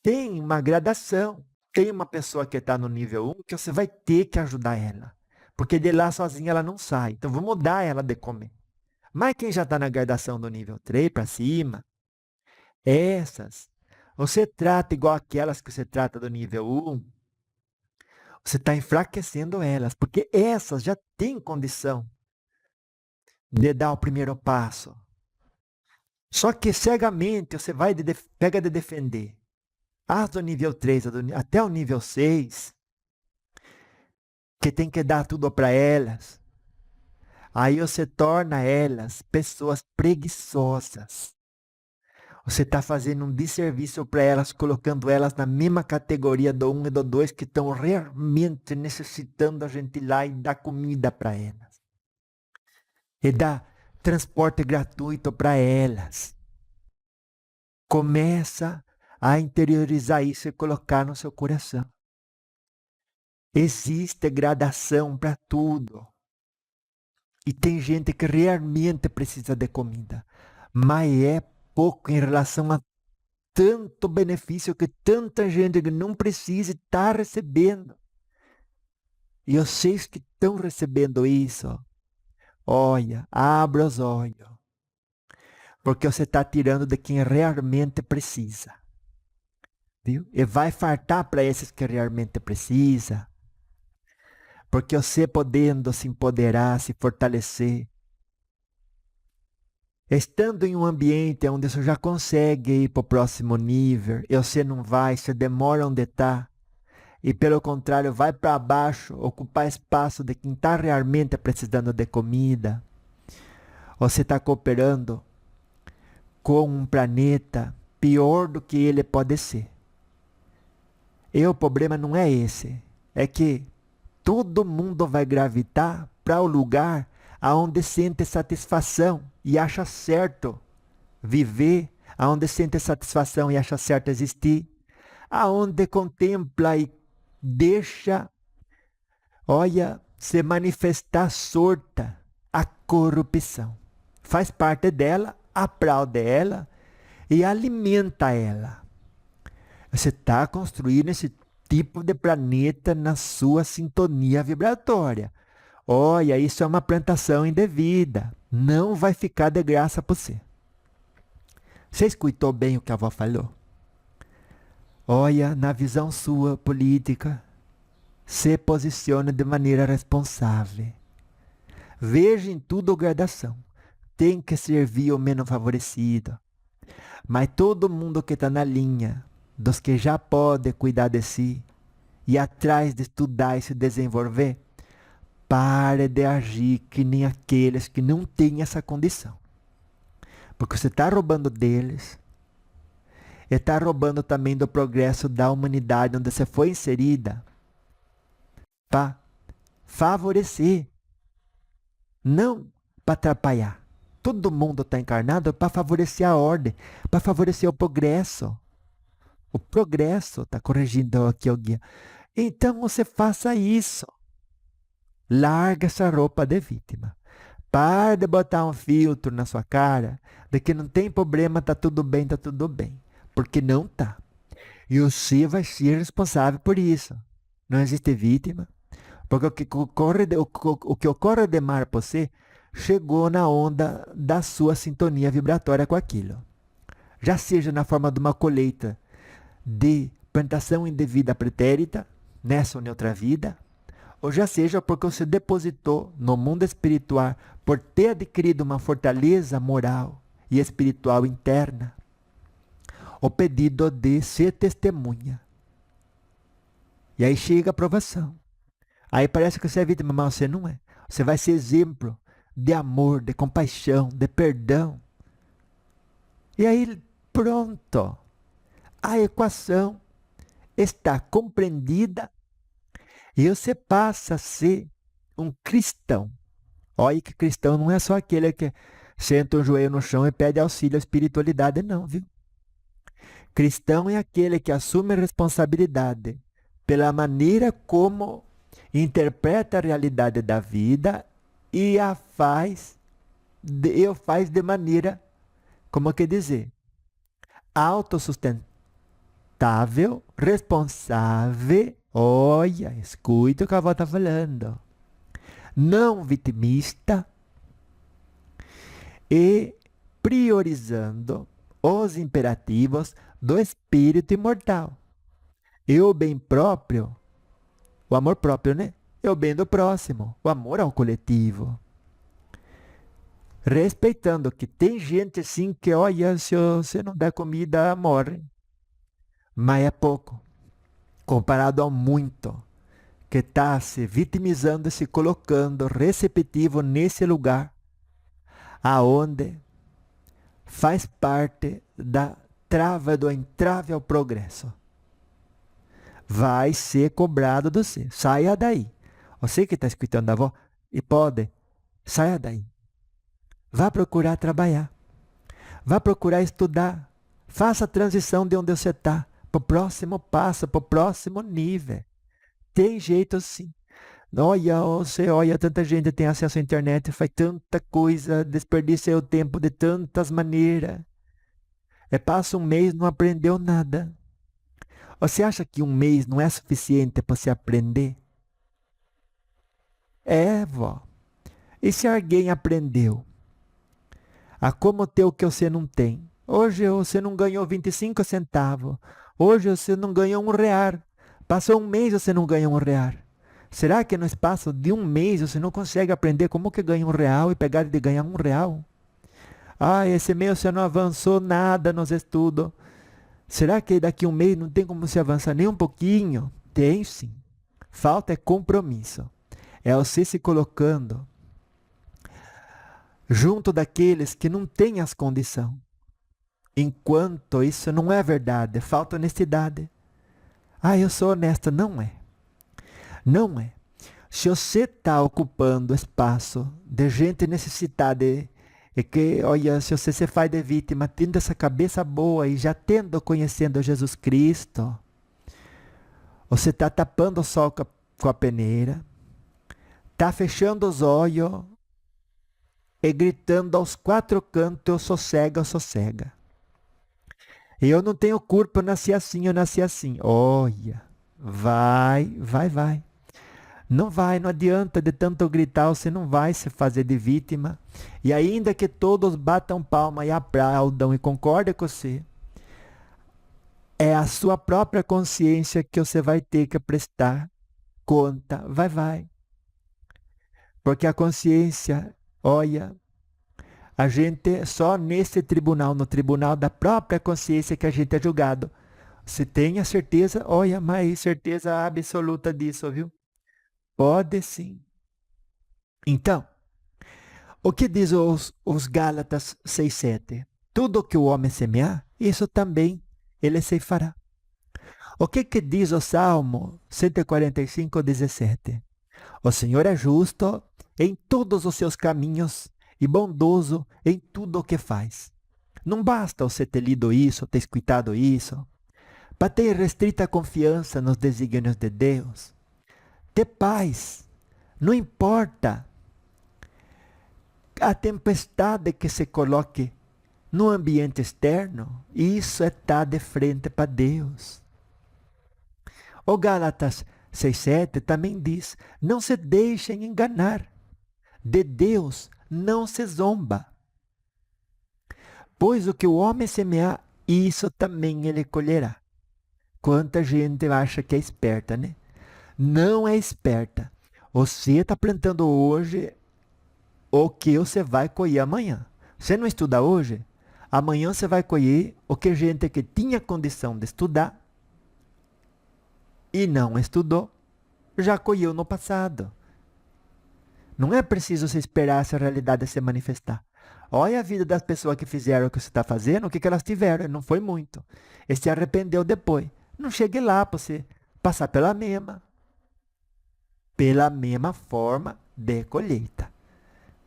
Tem uma gradação. Tem uma pessoa que está no nível 1 que você vai ter que ajudar ela. Porque de lá sozinha ela não sai. Então vamos dar ela de comer. Mas quem já está na gradação do nível 3 para cima, essas, você trata igual aquelas que você trata do nível 1, você está enfraquecendo elas, porque essas já têm condição de dar o primeiro passo. Só que cegamente você vai pega de defender as do nível 3 até o nível 6, que tem que dar tudo para elas. Aí você torna elas pessoas preguiçosas. Você está fazendo um desserviço para elas, colocando elas na mesma categoria do 1 e do 2, que estão realmente necessitando a gente ir lá e dar comida para elas. E dar transporte gratuito para elas. Começa a interiorizar isso e colocar no seu coração. Existe gradação para tudo. E tem gente que realmente precisa de comida. Mas é pouco em relação a tanto benefício que tanta gente que não precisa está recebendo. E vocês que estão recebendo isso, olha, abra os olhos. Porque você está tirando de quem realmente precisa. Viu? E vai fartar para esses que realmente precisa. Porque você podendo se empoderar, se fortalecer, estando em um ambiente onde você já consegue ir para o próximo nível, e você não vai, você demora onde está, e pelo contrário, vai para baixo, ocupar espaço de quem está realmente precisando de comida, você está cooperando com um planeta pior do que ele pode ser. E o problema não é esse, é que todo mundo vai gravitar para o lugar aonde sente satisfação e acha certo viver, aonde sente satisfação e acha certo existir, aonde contempla e deixa, olha, se manifestar sorta a corrupção. Faz parte dela, aplaude ela e alimenta ela. Você está construindo esse tipo de planeta na sua sintonia vibratória. Olha, isso é uma plantação indevida. Não vai ficar de graça para você. Você escutou bem o que a avó falou? Olha, na visão sua política, se posicione de maneira responsável. Veja em tudo gradação. Tem que servir o menos favorecido. Mas todo mundo que está na linha dos que já pode cuidar de si e atrás de estudar e se desenvolver, pare de agir que nem aqueles que não têm essa condição. Porque você está roubando deles e está roubando também do progresso da humanidade onde você foi inserida para favorecer, não para atrapalhar. Todo mundo está encarnado para favorecer a ordem, para favorecer o progresso. O progresso está corrigindo aqui o guia. Então você faça isso. Larga essa roupa de vítima. Para de botar um filtro na sua cara de que não tem problema, tá tudo bem, tá tudo bem. Porque não tá. E você vai ser responsável por isso. Não existe vítima. Porque o que ocorre de mar para você chegou na onda da sua sintonia vibratória com aquilo. Já seja na forma de uma colheita de plantação indevida pretérita, nessa ou em outra vida, ou já seja porque você depositou no mundo espiritual por ter adquirido uma fortaleza moral e espiritual interna, o pedido de ser testemunha. E aí chega a provação. Aí parece que você é vítima, mas você não é. Você vai ser exemplo de amor, de compaixão, de perdão. E aí, pronto. A equação está compreendida e você passa a ser um cristão. Olha que cristão não é só aquele que senta o joelho no chão e pede auxílio à espiritualidade, não, viu? Cristão é aquele que assume a responsabilidade pela maneira como interpreta a realidade da vida e a faz de maneira, como que dizer, autossustentável, responsável, olha, escuta o que a avó está falando, não vitimista e priorizando os imperativos do espírito imortal. E o bem próprio, o amor próprio, né? E o bem do próximo, o amor ao coletivo. Respeitando que tem gente assim que, olha, se você não der comida, morre. Mas é pouco, comparado ao muito, que está se vitimizando e se colocando receptivo nesse lugar, aonde faz parte da trava do entrave ao progresso. Vai ser cobrado do você. Saia daí. Você que está escutando a avó, e pode, saia daí. Vá procurar trabalhar. Vá procurar estudar. Faça a transição de onde você está para o próximo passo, para o próximo nível. Tem jeito sim. Olha, você olha, tanta gente tem acesso à internet, faz tanta coisa, desperdiça o tempo de tantas maneiras. E passa um mês, não aprendeu nada. Você acha que um mês não é suficiente para você aprender? É, vó. E se alguém aprendeu a como ter o que você não tem? Hoje você não ganhou 25 centavos. Hoje você não ganhou R$ 1. Passou um mês você não ganhou R$ 1. Será que no espaço de um mês você não consegue aprender como que ganha R$ 1 e pegar de ganhar R$ 1? Ah, esse mês você não avançou nada nos estudos. Será que daqui a um mês não tem como você avançar nem um pouquinho? Tem sim. Falta é compromisso. É você se colocando junto daqueles que não têm as condições. Enquanto isso não é verdade, falta honestidade. Ah, eu sou honesta. Não é. Não é. Se você está ocupando espaço de gente necessitada, e que, olha, se você se faz de vítima, tendo essa cabeça boa e já tendo conhecendo Jesus Cristo, você está tapando o sol com a peneira, está fechando os olhos e gritando aos quatro cantos, eu sou cega, eu sou cega. E eu não tenho culpa, eu nasci assim, eu nasci assim. Olha, vai. Não vai, não adianta de tanto gritar, você não vai se fazer de vítima. E ainda que todos batam palma e aplaudam e concordem com você, é a sua própria consciência que você vai ter que prestar conta. Vai. Porque a consciência, olha, a gente só nesse tribunal, no tribunal da própria consciência que a gente é julgado. Você tem a certeza, olha, mas certeza absoluta disso, viu? Pode sim. Então, o que diz os Gálatas 6,7? Tudo que o homem semear, isso também ele ceifará. O que diz o Salmo 145:17? O Senhor é justo em todos os seus caminhos e bondoso em tudo o que faz. Não basta você ter lido isso, ter escutado isso, para ter restrita confiança nos desígnios de Deus. Ter paz. Não importa a tempestade que se coloque no ambiente externo, isso é estar de frente para Deus. O Gálatas 6,7 também diz: não se deixem enganar. De Deus não se zomba. Pois o que o homem semear, isso também ele colherá. Quanta gente acha que é esperta, né? Não é esperta. Você está plantando hoje o que você vai colher amanhã. Você não estuda hoje? Amanhã você vai colher o que gente que tinha condição de estudar e não estudou, já colheu no passado. Não é preciso você esperar essa realidade se manifestar. Olha a vida das pessoas que fizeram o que você está fazendo, o que elas tiveram, não foi muito. E se arrependeu depois. Não chegue lá para você passar pela mesma forma de colheita.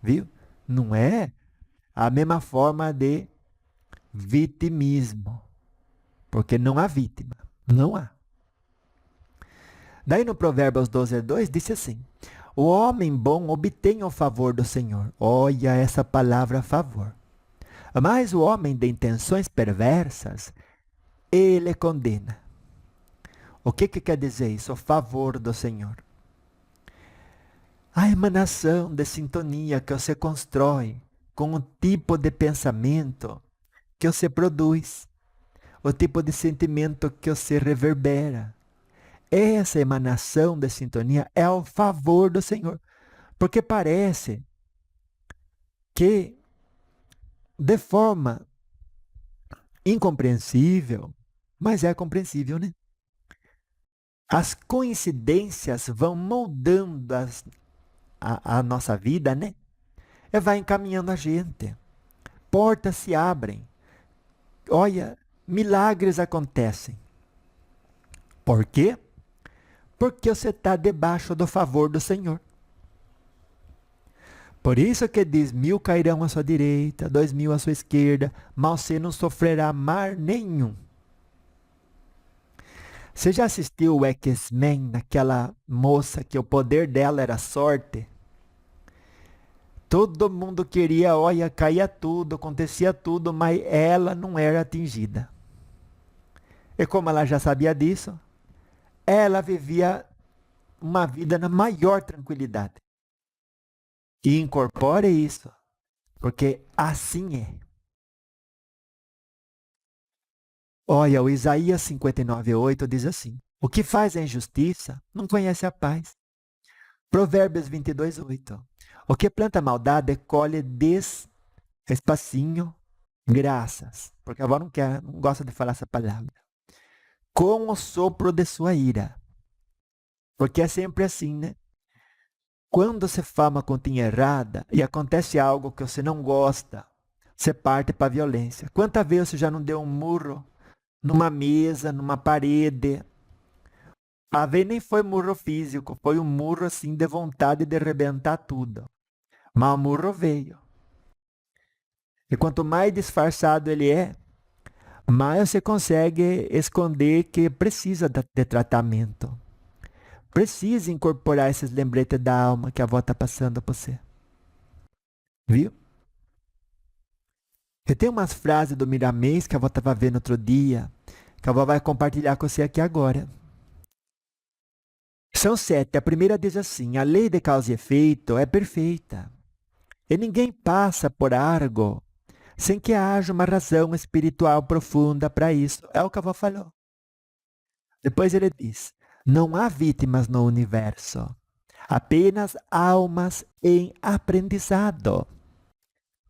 Viu? Não é a mesma forma de vitimismo. Porque não há vítima. Não há. Daí no Provérbios 12:2 disse assim: o homem bom obtém o favor do Senhor. Olha essa palavra favor. Mas o homem de intenções perversas, ele condena. O que quer dizer isso? O favor do Senhor. A emanação de sintonia que você constrói com o tipo de pensamento que você produz, o tipo de sentimento que você reverbera. Essa emanação de sintonia é ao favor do Senhor. Porque parece que, de forma incompreensível, mas é compreensível, né? As coincidências vão moldando a nossa vida, né? E vai encaminhando a gente. Portas se abrem. Olha, milagres acontecem. Por quê? Porque você está debaixo do favor do Senhor. Por isso que diz: 1.000 cairão à sua direita, 2.000 à sua esquerda, mas você não sofrerá mal nenhum. Você já assistiu o X-Men, naquela moça que o poder dela era sorte? Todo mundo queria, olha, caía tudo, acontecia tudo, mas ela não era atingida. E como ela já sabia disso, ela vivia uma vida na maior tranquilidade. E incorpore isso, porque assim é. Olha, o Isaías 59:8 diz assim: o que faz a injustiça não conhece a paz. Provérbios 22:8. O que planta maldade colhe despacinho graças. Porque a avó não gosta de falar essa palavra. Com o sopro de sua ira. Porque é sempre assim, né? Quando você faz uma continha errada e acontece algo que você não gosta, você parte para a violência. Quantas vezes você já não deu um murro numa mesa, numa parede? A vez nem foi murro físico, foi um murro assim de vontade de arrebentar tudo. Mas o murro veio. E quanto mais disfarçado ele é, mais você consegue esconder que precisa de tratamento. Precisa incorporar esses lembretes da alma que a avó está passando para você. Viu? Eu tenho umas frases do Miramês que a avó estava vendo outro dia, que a avó vai compartilhar com você aqui agora. São 7. A primeira diz assim: a lei de causa e efeito é perfeita. E ninguém passa por algo sem que haja uma razão espiritual profunda para isso. É o que a avó falou. Depois ele diz: não há vítimas no universo, apenas almas em aprendizado,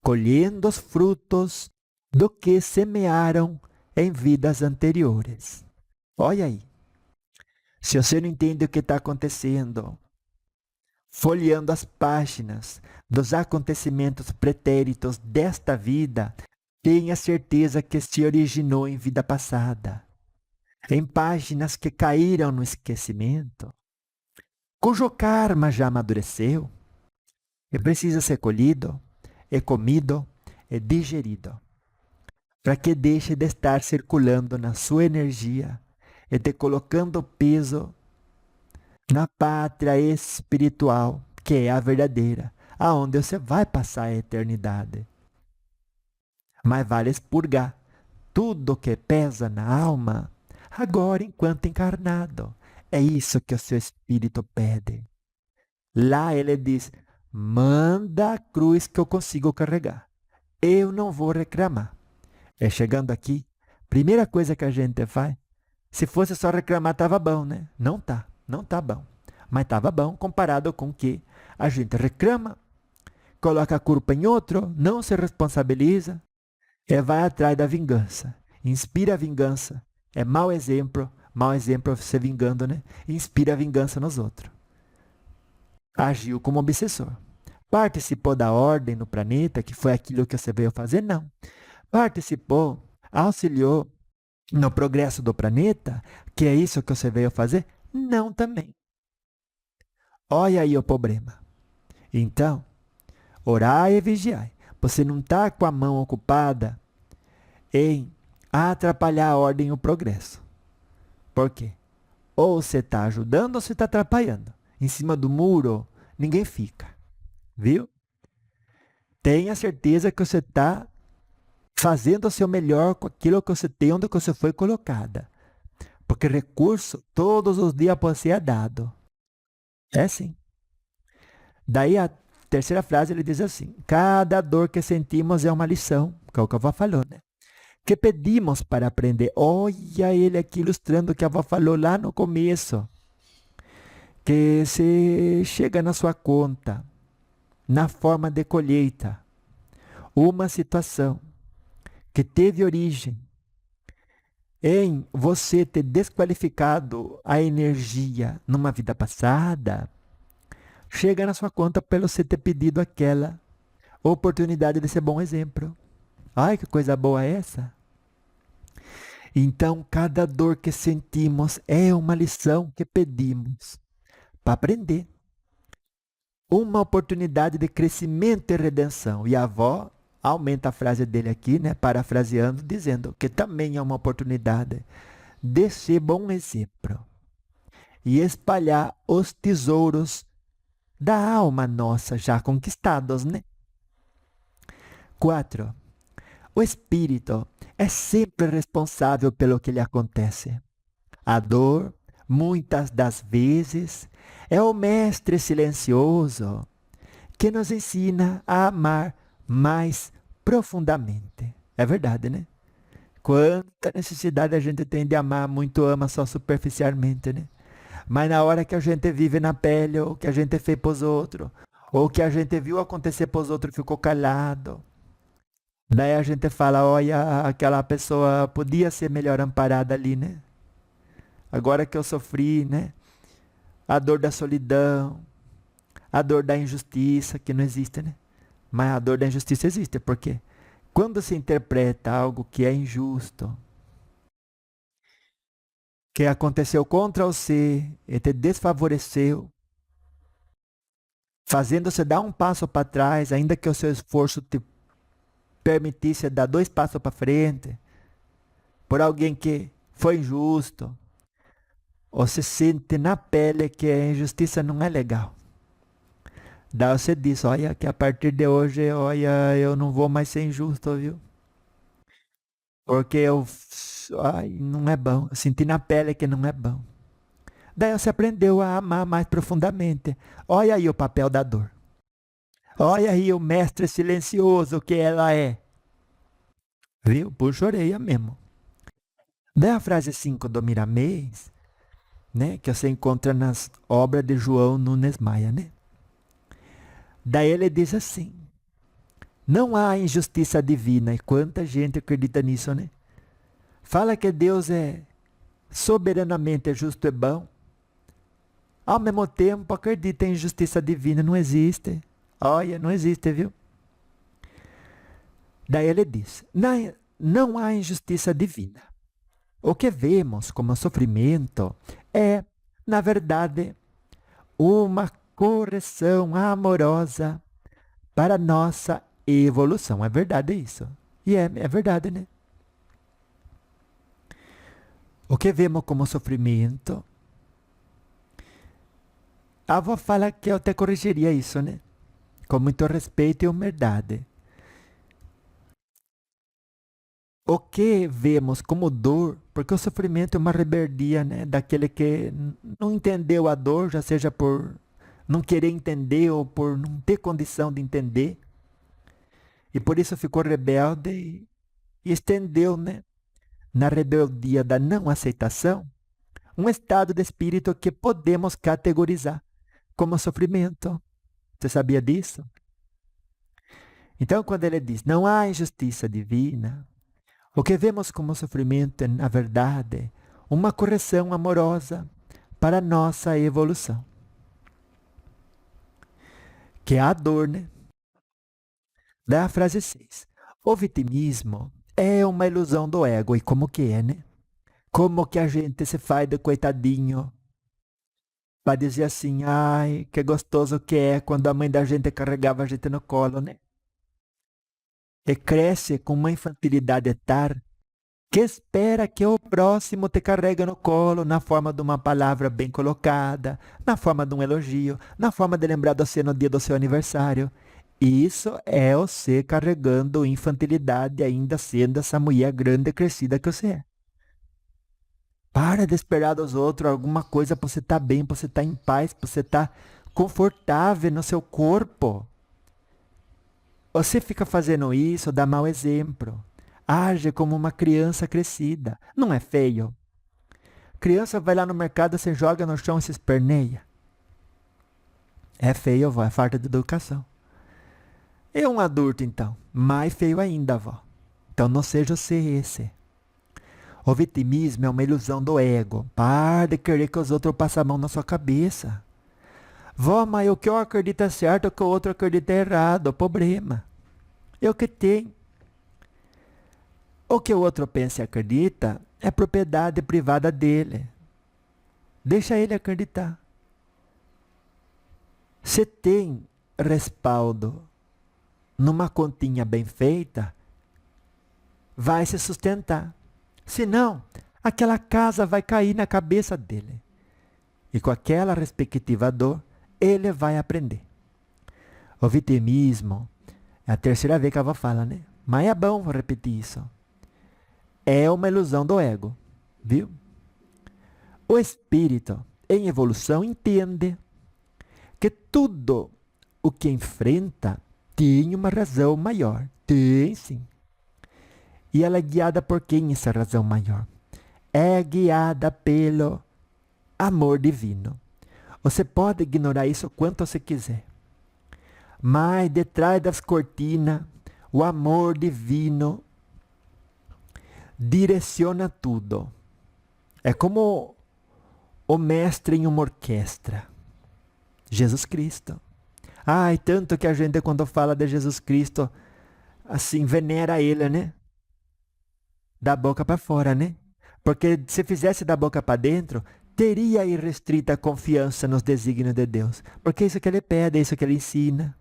colhendo os frutos do que semearam em vidas anteriores. Olha aí. Se você não entende o que está acontecendo, folheando as páginas dos acontecimentos pretéritos desta vida, tenha certeza que se originou em vida passada, em páginas que caíram no esquecimento, cujo karma já amadureceu e precisa ser colhido, e comido e digerido, para que deixe de estar circulando na sua energia e te colocando peso na pátria espiritual, que é a verdadeira, aonde você vai passar a eternidade. Mas vale expurgar tudo que pesa na alma, agora enquanto encarnado. É isso que o seu espírito pede. Lá ele diz: manda a cruz que eu consigo carregar. Eu não vou reclamar. É chegando aqui, primeira coisa que a gente faz, se fosse só reclamar, estava bom, né? Não tá bom. Mas estava bom comparado com que a gente reclama, coloca a culpa em outro, não se responsabiliza e vai atrás da vingança. Inspira a vingança. É mau exemplo você vingando, né? Inspira a vingança nos outros. Agiu como obsessor. Participou da ordem no planeta, que foi aquilo que você veio fazer? Não. Participou, auxiliou no progresso do planeta, que é isso que você veio fazer? Não também. Olha aí o problema. Então, orai e vigiai. Você não está com a mão ocupada em atrapalhar a ordem e o progresso. Por quê? Ou você está ajudando ou você está atrapalhando. Em cima do muro, ninguém fica. Viu? Tenha certeza que você está fazendo o seu melhor com aquilo que você tem, onde você foi colocada. Porque recurso, todos os dias pode ser dado. É sim. Daí a terceira frase ele diz assim: cada dor que sentimos é uma lição, que é o que a avó falou, né? Que pedimos para aprender. Olha ele aqui ilustrando o que a avó falou lá no começo. Que se chega na sua conta, na forma de colheita, uma situação que teve origem em você ter desqualificado a energia numa vida passada, chega na sua conta pelo você ter pedido aquela oportunidade de ser bom exemplo. Ai, que coisa boa é essa? Então, cada dor que sentimos é uma lição que pedimos para aprender. Uma oportunidade de crescimento e redenção. E a avó aumenta a frase dele aqui, né, parafraseando, dizendo que também é uma oportunidade de ser bom exemplo e espalhar os tesouros da alma nossa já conquistados, né? 4. O espírito é sempre responsável pelo que lhe acontece. A dor, muitas das vezes, é o mestre silencioso que nos ensina a amar mais profundamente. É verdade, né? Quanta necessidade a gente tem de amar, muito ama só superficialmente, né? Mas na hora que a gente vive na pele, ou que a gente fez pros outros, ou que a gente viu acontecer pros outros e ficou calado, daí a gente fala, olha, aquela pessoa podia ser melhor amparada ali, né? Agora que eu sofri, né? A dor da solidão, a dor da injustiça, que não existe, né? Mas a dor da injustiça existe, porque quando se interpreta algo que é injusto, que aconteceu contra você e te desfavoreceu, fazendo você dar um passo para trás, ainda que o seu esforço te permitisse dar 2 passos para frente, por alguém que foi injusto, você sente na pele que a injustiça não é legal. Daí você diz, olha, que a partir de hoje, olha, eu não vou mais ser injusto, viu? Porque não é bom. Eu senti na pele que não é bom. Daí você aprendeu a amar mais profundamente. Olha aí o papel da dor. Olha aí o mestre silencioso que ela é. Viu? Puxa a orelha mesmo. Daí a frase 5 do Miramês, né, que você encontra nas obras de João Nunes Maia, né? Daí ele diz assim, não há injustiça divina. E quanta gente acredita nisso, né? Fala que Deus é soberanamente justo e bom. Ao mesmo tempo, acredita em justiça divina. Não existe. Olha, não existe, viu? Daí ele diz, não há injustiça divina. O que vemos como sofrimento é, na verdade, uma correção amorosa para nossa evolução. É verdade isso. E é verdade, né? O que vemos como sofrimento, a avó fala que eu até corrigiria isso, né? Com muito respeito e humildade. O que vemos como dor, porque o sofrimento é uma rebeldia, né? Daquele que não entendeu a dor, já seja por não querer entender ou por não ter condição de entender. E por isso ficou rebelde e estendeu, né? Na rebeldia da não aceitação, um estado de espírito que podemos categorizar como sofrimento. Você sabia disso? Então, quando ele diz, não há injustiça divina, o que vemos como sofrimento é, na verdade, uma correção amorosa para a nossa evolução. Que é a dor, né? Da frase 6. O vitimismo é uma ilusão do ego. E como que é, né? Como que a gente se faz de coitadinho para dizer assim, ai, que gostoso que é quando a mãe da gente carregava a gente no colo, né? E cresce com uma infantilidade tal que espera que o próximo te carregue no colo na forma de uma palavra bem colocada, na forma de um elogio, na forma de lembrar de você no dia do seu aniversário. Isso é você carregando infantilidade, ainda sendo essa mulher grande e crescida que você é. Para de esperar dos outros alguma coisa para você estar bem, para você estar em paz, para você estar confortável no seu corpo. Você fica fazendo isso, dá mau exemplo. Age como uma criança crescida. Não é feio? Criança vai lá no mercado, você joga no chão e se esperneia. É feio, avó, é falta de educação. E um adulto, então? Mais feio ainda, avó. Então não seja você esse. O vitimismo é uma ilusão do ego. Para de querer que os outros passem a mão na sua cabeça. Vó, mas o que eu acredito é certo, o que o outro acredita é errado. O problema. É o que tem. O que o outro pensa e acredita é propriedade privada dele. Deixa ele acreditar. Se tem respaldo numa continha bem feita, vai se sustentar. Senão, aquela casa vai cair na cabeça dele. E com aquela respectiva dor, ele vai aprender. O vitimismo É a terceira vez que a avó fala, né? Mas é bom repetir isso. É uma ilusão do ego, viu? O espírito em evolução entende que tudo o que enfrenta tem uma razão maior. Tem sim. E ela é guiada por quem essa razão maior? É guiada pelo amor divino. Você pode ignorar isso quanto você quiser. Mas detrás das cortinas, o amor divino direciona tudo. É como o mestre em uma orquestra. Jesus Cristo. Ai, tanto que a gente quando fala de Jesus Cristo, assim, venera ele, né? Da boca para fora, né? Porque se fizesse da boca para dentro, teria irrestrita confiança nos desígnios de Deus. Porque é isso que ele pede, é isso que ele ensina.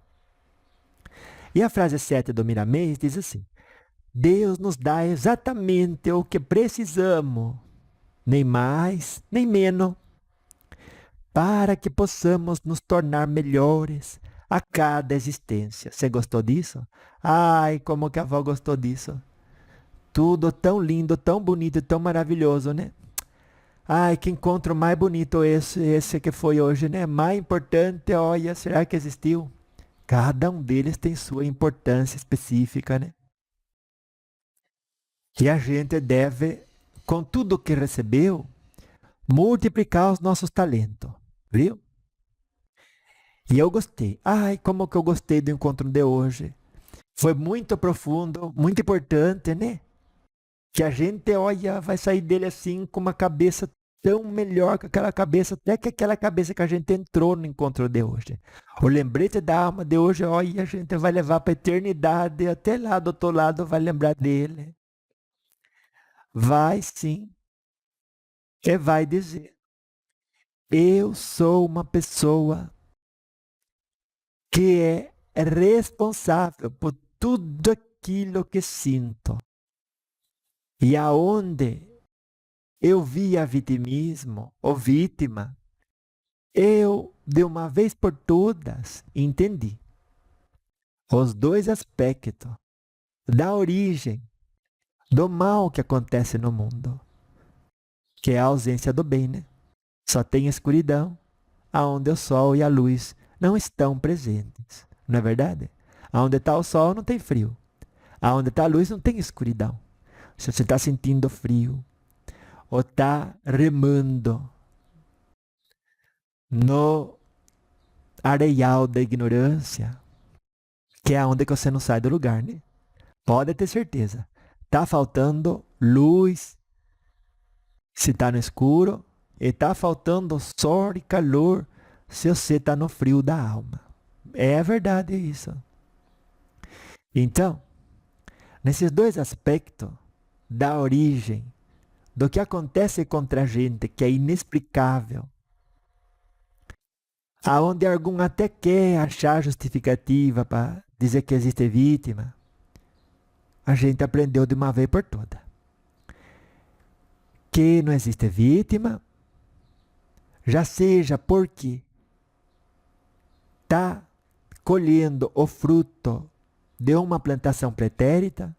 E a frase 7 do Miramês diz assim: Deus nos dá exatamente o que precisamos, nem mais, nem menos, para que possamos nos tornar melhores a cada existência. Você gostou disso? Ai, como que a avó gostou disso. Tudo tão lindo, tão bonito e tão maravilhoso, né? Ai, que encontro mais bonito esse que foi hoje, né? Mais importante, olha, será que existiu? Cada um deles tem sua importância específica, né? E a gente deve, com tudo que recebeu, multiplicar os nossos talentos, viu? E eu gostei. Ai, como que eu gostei do encontro de hoje. Foi muito profundo, muito importante, né? Que a gente, olha, vai sair dele assim com uma cabeça tão melhor que aquela cabeça, até que aquela cabeça que a gente entrou no encontro de hoje. O lembrete da alma de hoje, olha, a gente vai levar para a eternidade, até lá do outro lado vai lembrar dele. Vai sim. E vai dizer: eu sou uma pessoa que é responsável por tudo aquilo que sinto. E aonde eu via vitimismo ou vítima, eu, de uma vez por todas, entendi os dois aspectos da origem do mal que acontece no mundo, que é a ausência do bem, né? Só tem escuridão, aonde o sol e a luz não estão presentes. Não é verdade? Aonde está o sol não tem frio. Aonde está a luz não tem escuridão. Se você está sentindo frio ou está remando no areial da ignorância, que é onde que você não sai do lugar, né? Pode ter certeza. Tá faltando luz se está no escuro e tá faltando sol e calor se você está no frio da alma. É verdade isso. Então, nesses dois aspectos da origem, do que acontece contra a gente, que é inexplicável, aonde algum até quer achar justificativa para dizer que existe vítima, a gente aprendeu de uma vez por todas que não existe vítima, já seja porque está colhendo o fruto de uma plantação pretérita,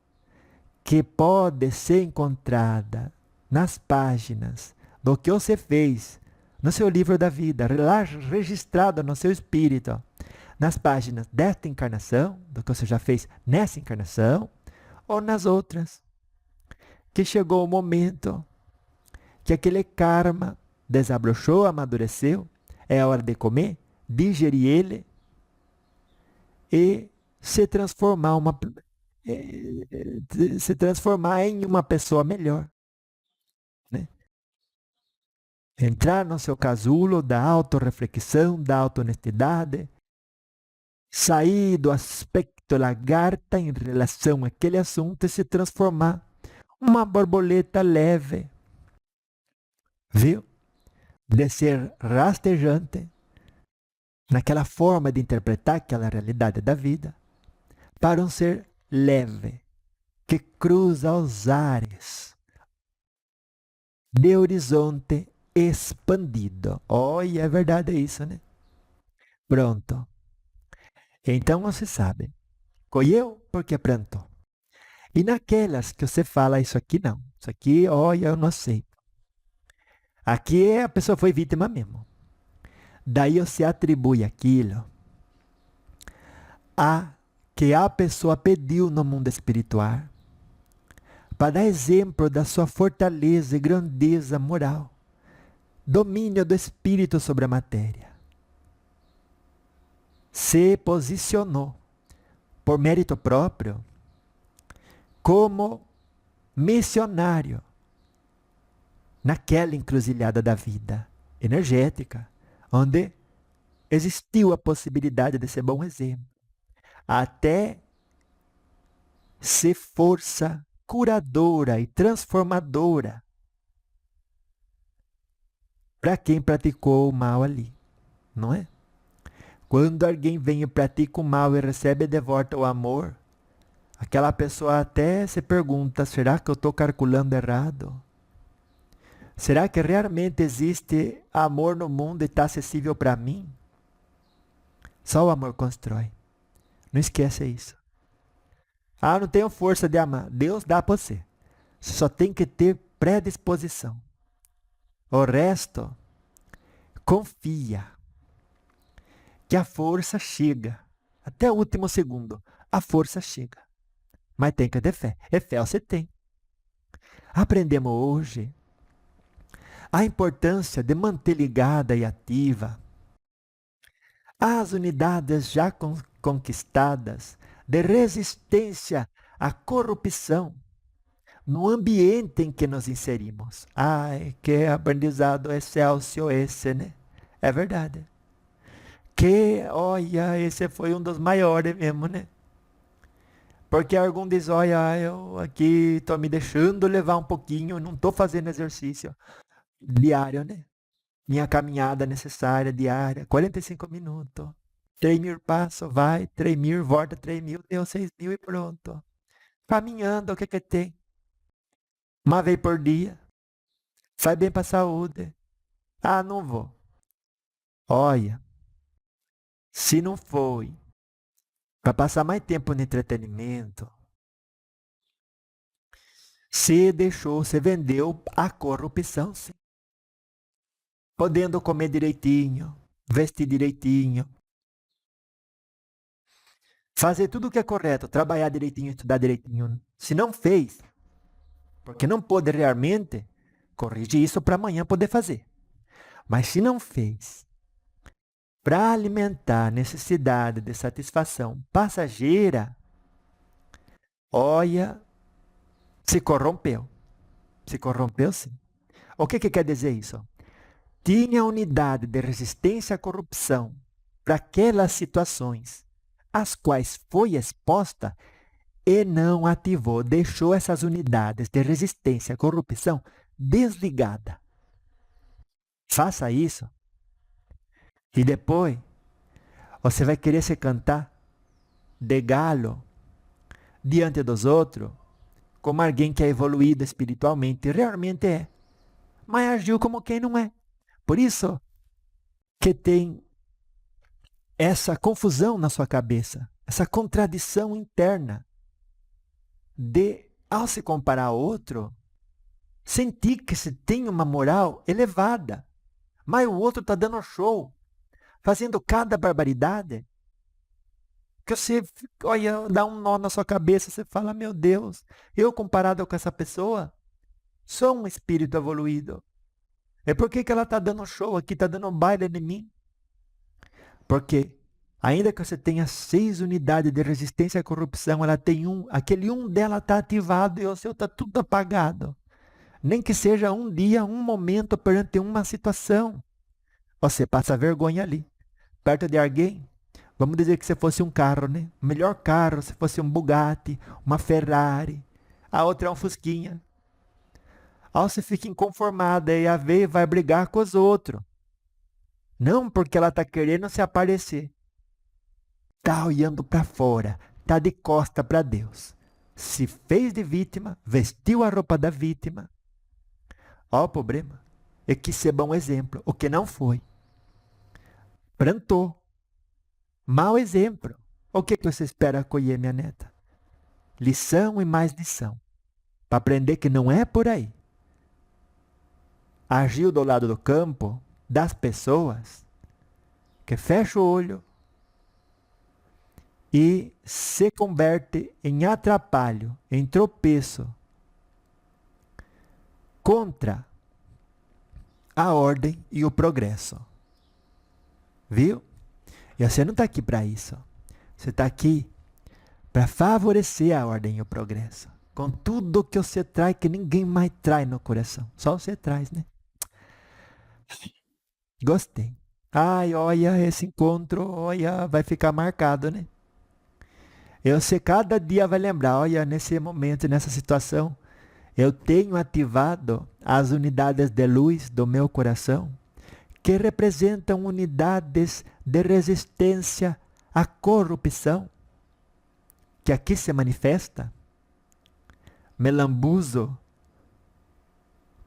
que pode ser encontrada nas páginas do que você fez no seu livro da vida, registrado no seu espírito, nas páginas desta encarnação, do que você já fez nessa encarnação, ou nas outras, que chegou o momento que aquele karma desabrochou, amadureceu, é a hora de comer, digerir ele e se transformar em uma pessoa melhor, né? Entrar no seu casulo da autorreflexão, da auto-honestidade, sair do aspecto lagarta em relação àquele assunto e se transformar uma borboleta leve, viu? De ser rastejante naquela forma de interpretar aquela realidade da vida, para um ser leve, que cruza os ares de horizonte expandido. Olha, é verdade isso, né? Pronto. Então você sabe, colheu porque plantou. E naquelas que você fala, isso aqui não. Isso aqui, olha, eu não aceito. Aqui a pessoa foi vítima mesmo. Daí você atribui aquilo a que a pessoa pediu no mundo espiritual para dar exemplo da sua fortaleza e grandeza moral, domínio do espírito sobre a matéria. Se posicionou por mérito próprio como missionário naquela encruzilhada da vida energética, onde existiu a possibilidade de ser bom exemplo, até ser força curadora e transformadora para quem praticou o mal ali, não é? Quando alguém vem e pratica o mal e recebe de volta o amor, aquela pessoa até se pergunta, será que eu estou calculando errado? Será que realmente existe amor no mundo e está acessível para mim? Só o amor constrói. Não esqueça isso. Ah, não tenho força de amar. Deus dá para você. Você só tem que ter predisposição. O resto, confia que a força chega. Até o último segundo, a força chega. Mas tem que ter fé. E fé você tem. Aprendemos hoje a importância de manter ligada e ativa as unidades já conquistadas de resistência à corrupção no ambiente em que nos inserimos. Ai, que aprendizado excelso esse, né? É verdade. Olha, esse foi um dos maiores mesmo, né? Porque algum diz, olha, eu aqui estou me deixando levar um pouquinho, não estou fazendo exercício diário, né? Minha caminhada necessária diária, 45 minutos. 3.000 passos, vai, 3.000, volta 3.000, deu 6.000 e pronto. Caminhando, o que que tem? Uma vez por dia. Faz bem para a saúde. Ah, não vou. Olha, se não foi para passar mais tempo no entretenimento, você deixou, você vendeu a corrupção, sim. Podendo comer direitinho, vestir direitinho, fazer tudo o que é correto, trabalhar direitinho, estudar direitinho. Se não fez, porque não pôde realmente, corrige isso para amanhã poder fazer. Mas se não fez, para alimentar a necessidade de satisfação passageira, olha, se corrompeu. Se corrompeu, sim. O que quer dizer isso? Tinha unidade de resistência à corrupção para aquelas situações às quais foi exposta e não ativou, deixou essas unidades de resistência à corrupção desligada. Faça isso e depois você vai querer se cantar de galo diante dos outros como alguém que é evoluído espiritualmente. Realmente é, mas agiu como quem não é. Por isso que tem essa confusão na sua cabeça, essa contradição interna de, ao se comparar a outro, sentir que se tem uma moral elevada, mas o outro está dando show, fazendo cada barbaridade, que você, olha, dá um nó na sua cabeça, você fala, meu Deus, eu comparado com essa pessoa, sou um espírito evoluído. E por que ela está dando show aqui, está dando baile em mim? Porque, ainda que você tenha 6 unidades de resistência à corrupção, ela tem aquele dela está ativado e o seu está tudo apagado. Nem que seja um dia, um momento perante uma situação. Você passa vergonha ali, perto de alguém. Vamos dizer que você fosse um carro, né? O melhor carro, se fosse um Bugatti, uma Ferrari. A outra é um Fusquinha. Aí você fica inconformada e a vez vai brigar com os outros. Não porque ela está querendo se aparecer. Está olhando para fora, está de costa para Deus. Se fez de vítima, vestiu a roupa da vítima. Ó o problema. É que ser bom exemplo, o que não foi. Plantou. Mau exemplo. O que você espera colher, minha neta? Lição e mais lição. Para aprender que não é por aí. Agiu do lado do campo das pessoas que fecha o olho e se converte em atrapalho, em tropeço contra a ordem e o progresso. Viu? E você não está aqui para isso. Você está aqui para favorecer a ordem e o progresso. Com tudo que você traz, que ninguém mais traz no coração. Só você traz, né? Gostei. Ai, olha, esse encontro, olha, vai ficar marcado, né? Você cada dia vai lembrar, olha, nesse momento, nessa situação, eu tenho ativado as unidades de luz do meu coração, que representam unidades de resistência à corrupção, que aqui se manifesta. Me lambuzo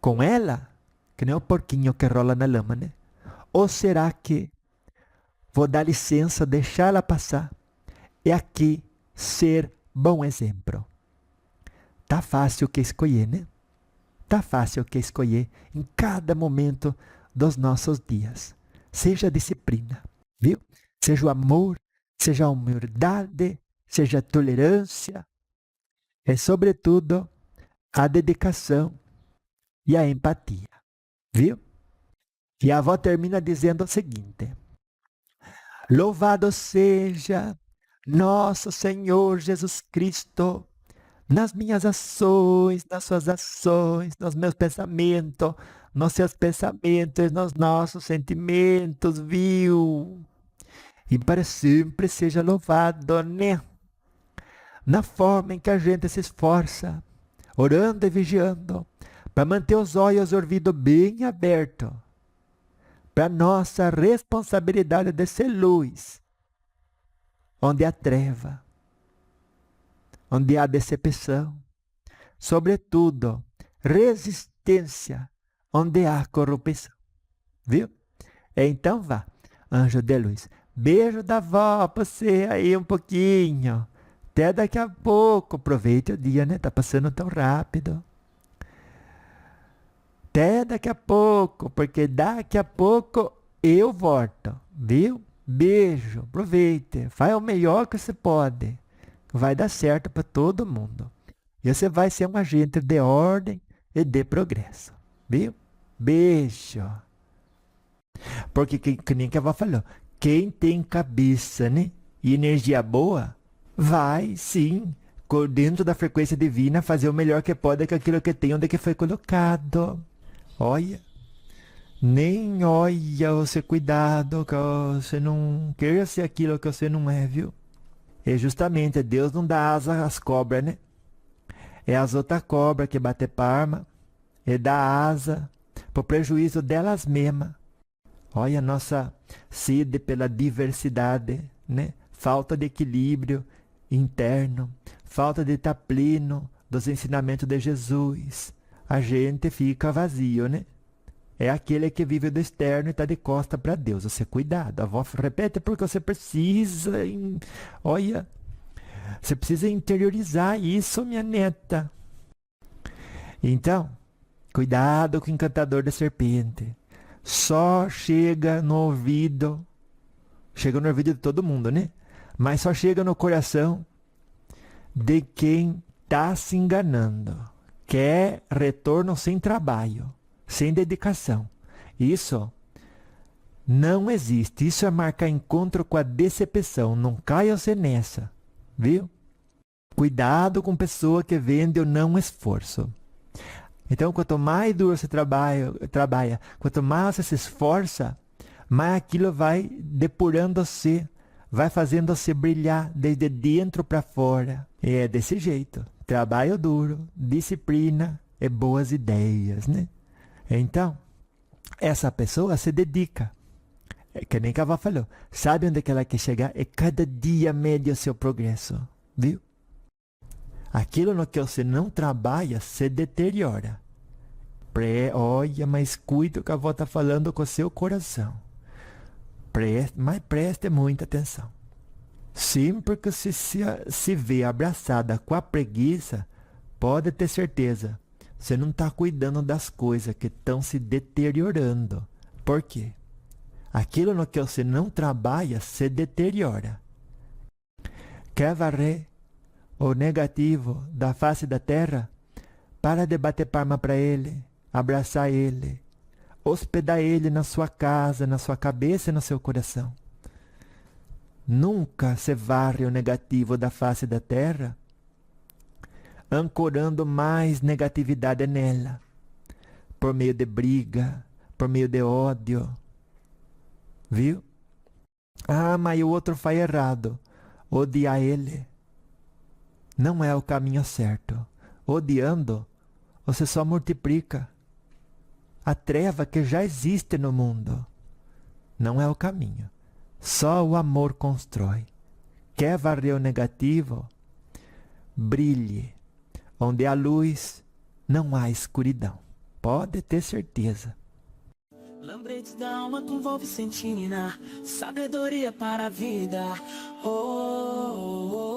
com ela, que nem o porquinho que rola na lama, né? Ou será que vou dar licença, deixar ela passar e aqui ser bom exemplo? Tá fácil que escolher, né? Tá fácil que escolher em cada momento dos nossos dias. Seja a disciplina, viu? Seja o amor, seja a humildade, seja a tolerância e, sobretudo, a dedicação e a empatia, viu? E a avó termina dizendo o seguinte: louvado seja nosso Senhor Jesus Cristo nas minhas ações, nas suas ações, nos meus pensamentos, nos seus pensamentos, nos nossos sentimentos, viu? E para sempre seja louvado, né? Na forma em que a gente se esforça, orando e vigiando, para manter os olhos e o ouvido bem abertos, para nossa responsabilidade de ser luz, onde há treva, onde há decepção, sobretudo resistência, onde há corrupção, viu? Então vá, anjo de luz, beijo da avó para você aí um pouquinho, até daqui a pouco, aproveite o dia, né? Tá passando tão rápido. Até daqui a pouco, porque daqui a pouco eu volto, viu? Beijo, aproveite, faz o melhor que você pode. Vai dar certo para todo mundo. E você vai ser um agente de ordem e de progresso, viu? Beijo. Porque que nem que a avó falou, quem tem cabeça, né? E energia boa, vai sim, dentro da frequência divina, fazer o melhor que pode com aquilo que tem, onde que foi colocado. Olha, nem olha você, cuidado, que você não queira ser aquilo que você não é, viu? E justamente Deus não dá asa às cobras, né? É as outras cobras que batem palma e dá asa pro prejuízo delas mesmas. Olha a nossa sede pela diversidade, né? Falta de equilíbrio interno, falta de estar pleno dos ensinamentos de Jesus. A gente fica vazio, né? É aquele que vive do externo e está de costa para Deus. Você cuidado. A avó repete porque você precisa. Olha, você precisa interiorizar isso, minha neta. Então, cuidado com o encantador da serpente. Só chega no ouvido de todo mundo, né? Mas só chega no coração de quem está se enganando. Quer retorno sem trabalho, sem dedicação. Isso não existe. Isso é marcar encontro com a decepção. Não caia você nessa, viu? Cuidado com pessoa que vende o não esforço. Então, quanto mais duro você trabalha, quanto mais você se esforça, mais aquilo vai depurando você, vai fazendo você brilhar desde dentro para fora. E é desse jeito. Trabalho duro, disciplina e boas ideias, né? Então, essa pessoa se dedica. É que nem que a avó falou. Sabe onde que ela quer chegar? É cada dia mede o seu progresso, viu? Aquilo no que você não trabalha se deteriora. Olha, mas cuide o que a avó está falando com o seu coração. Mas preste muita atenção. Sim, porque se vê abraçada com a preguiça, pode ter certeza, você não está cuidando das coisas que estão se deteriorando. Por quê? Aquilo no que você não trabalha se deteriora. Quer varrer o negativo da face da terra? Para de bater palma para ele, abraçar ele, hospedar ele na sua casa, na sua cabeça e no seu coração. Nunca se varre o negativo da face da terra, ancorando mais negatividade nela, por meio de briga, por meio de ódio. Viu? Ah, mas o outro faz errado. Odiar ele não é o caminho certo. Odiando, você só multiplica a treva que já existe no mundo. Não é o caminho. Só o amor constrói. Quer varrer o negativo? Brilhe. Onde há luz, não há escuridão. Pode ter certeza. Lembretes da alma com Vó Vicentina, sabedoria para a vida. Oh, oh, oh.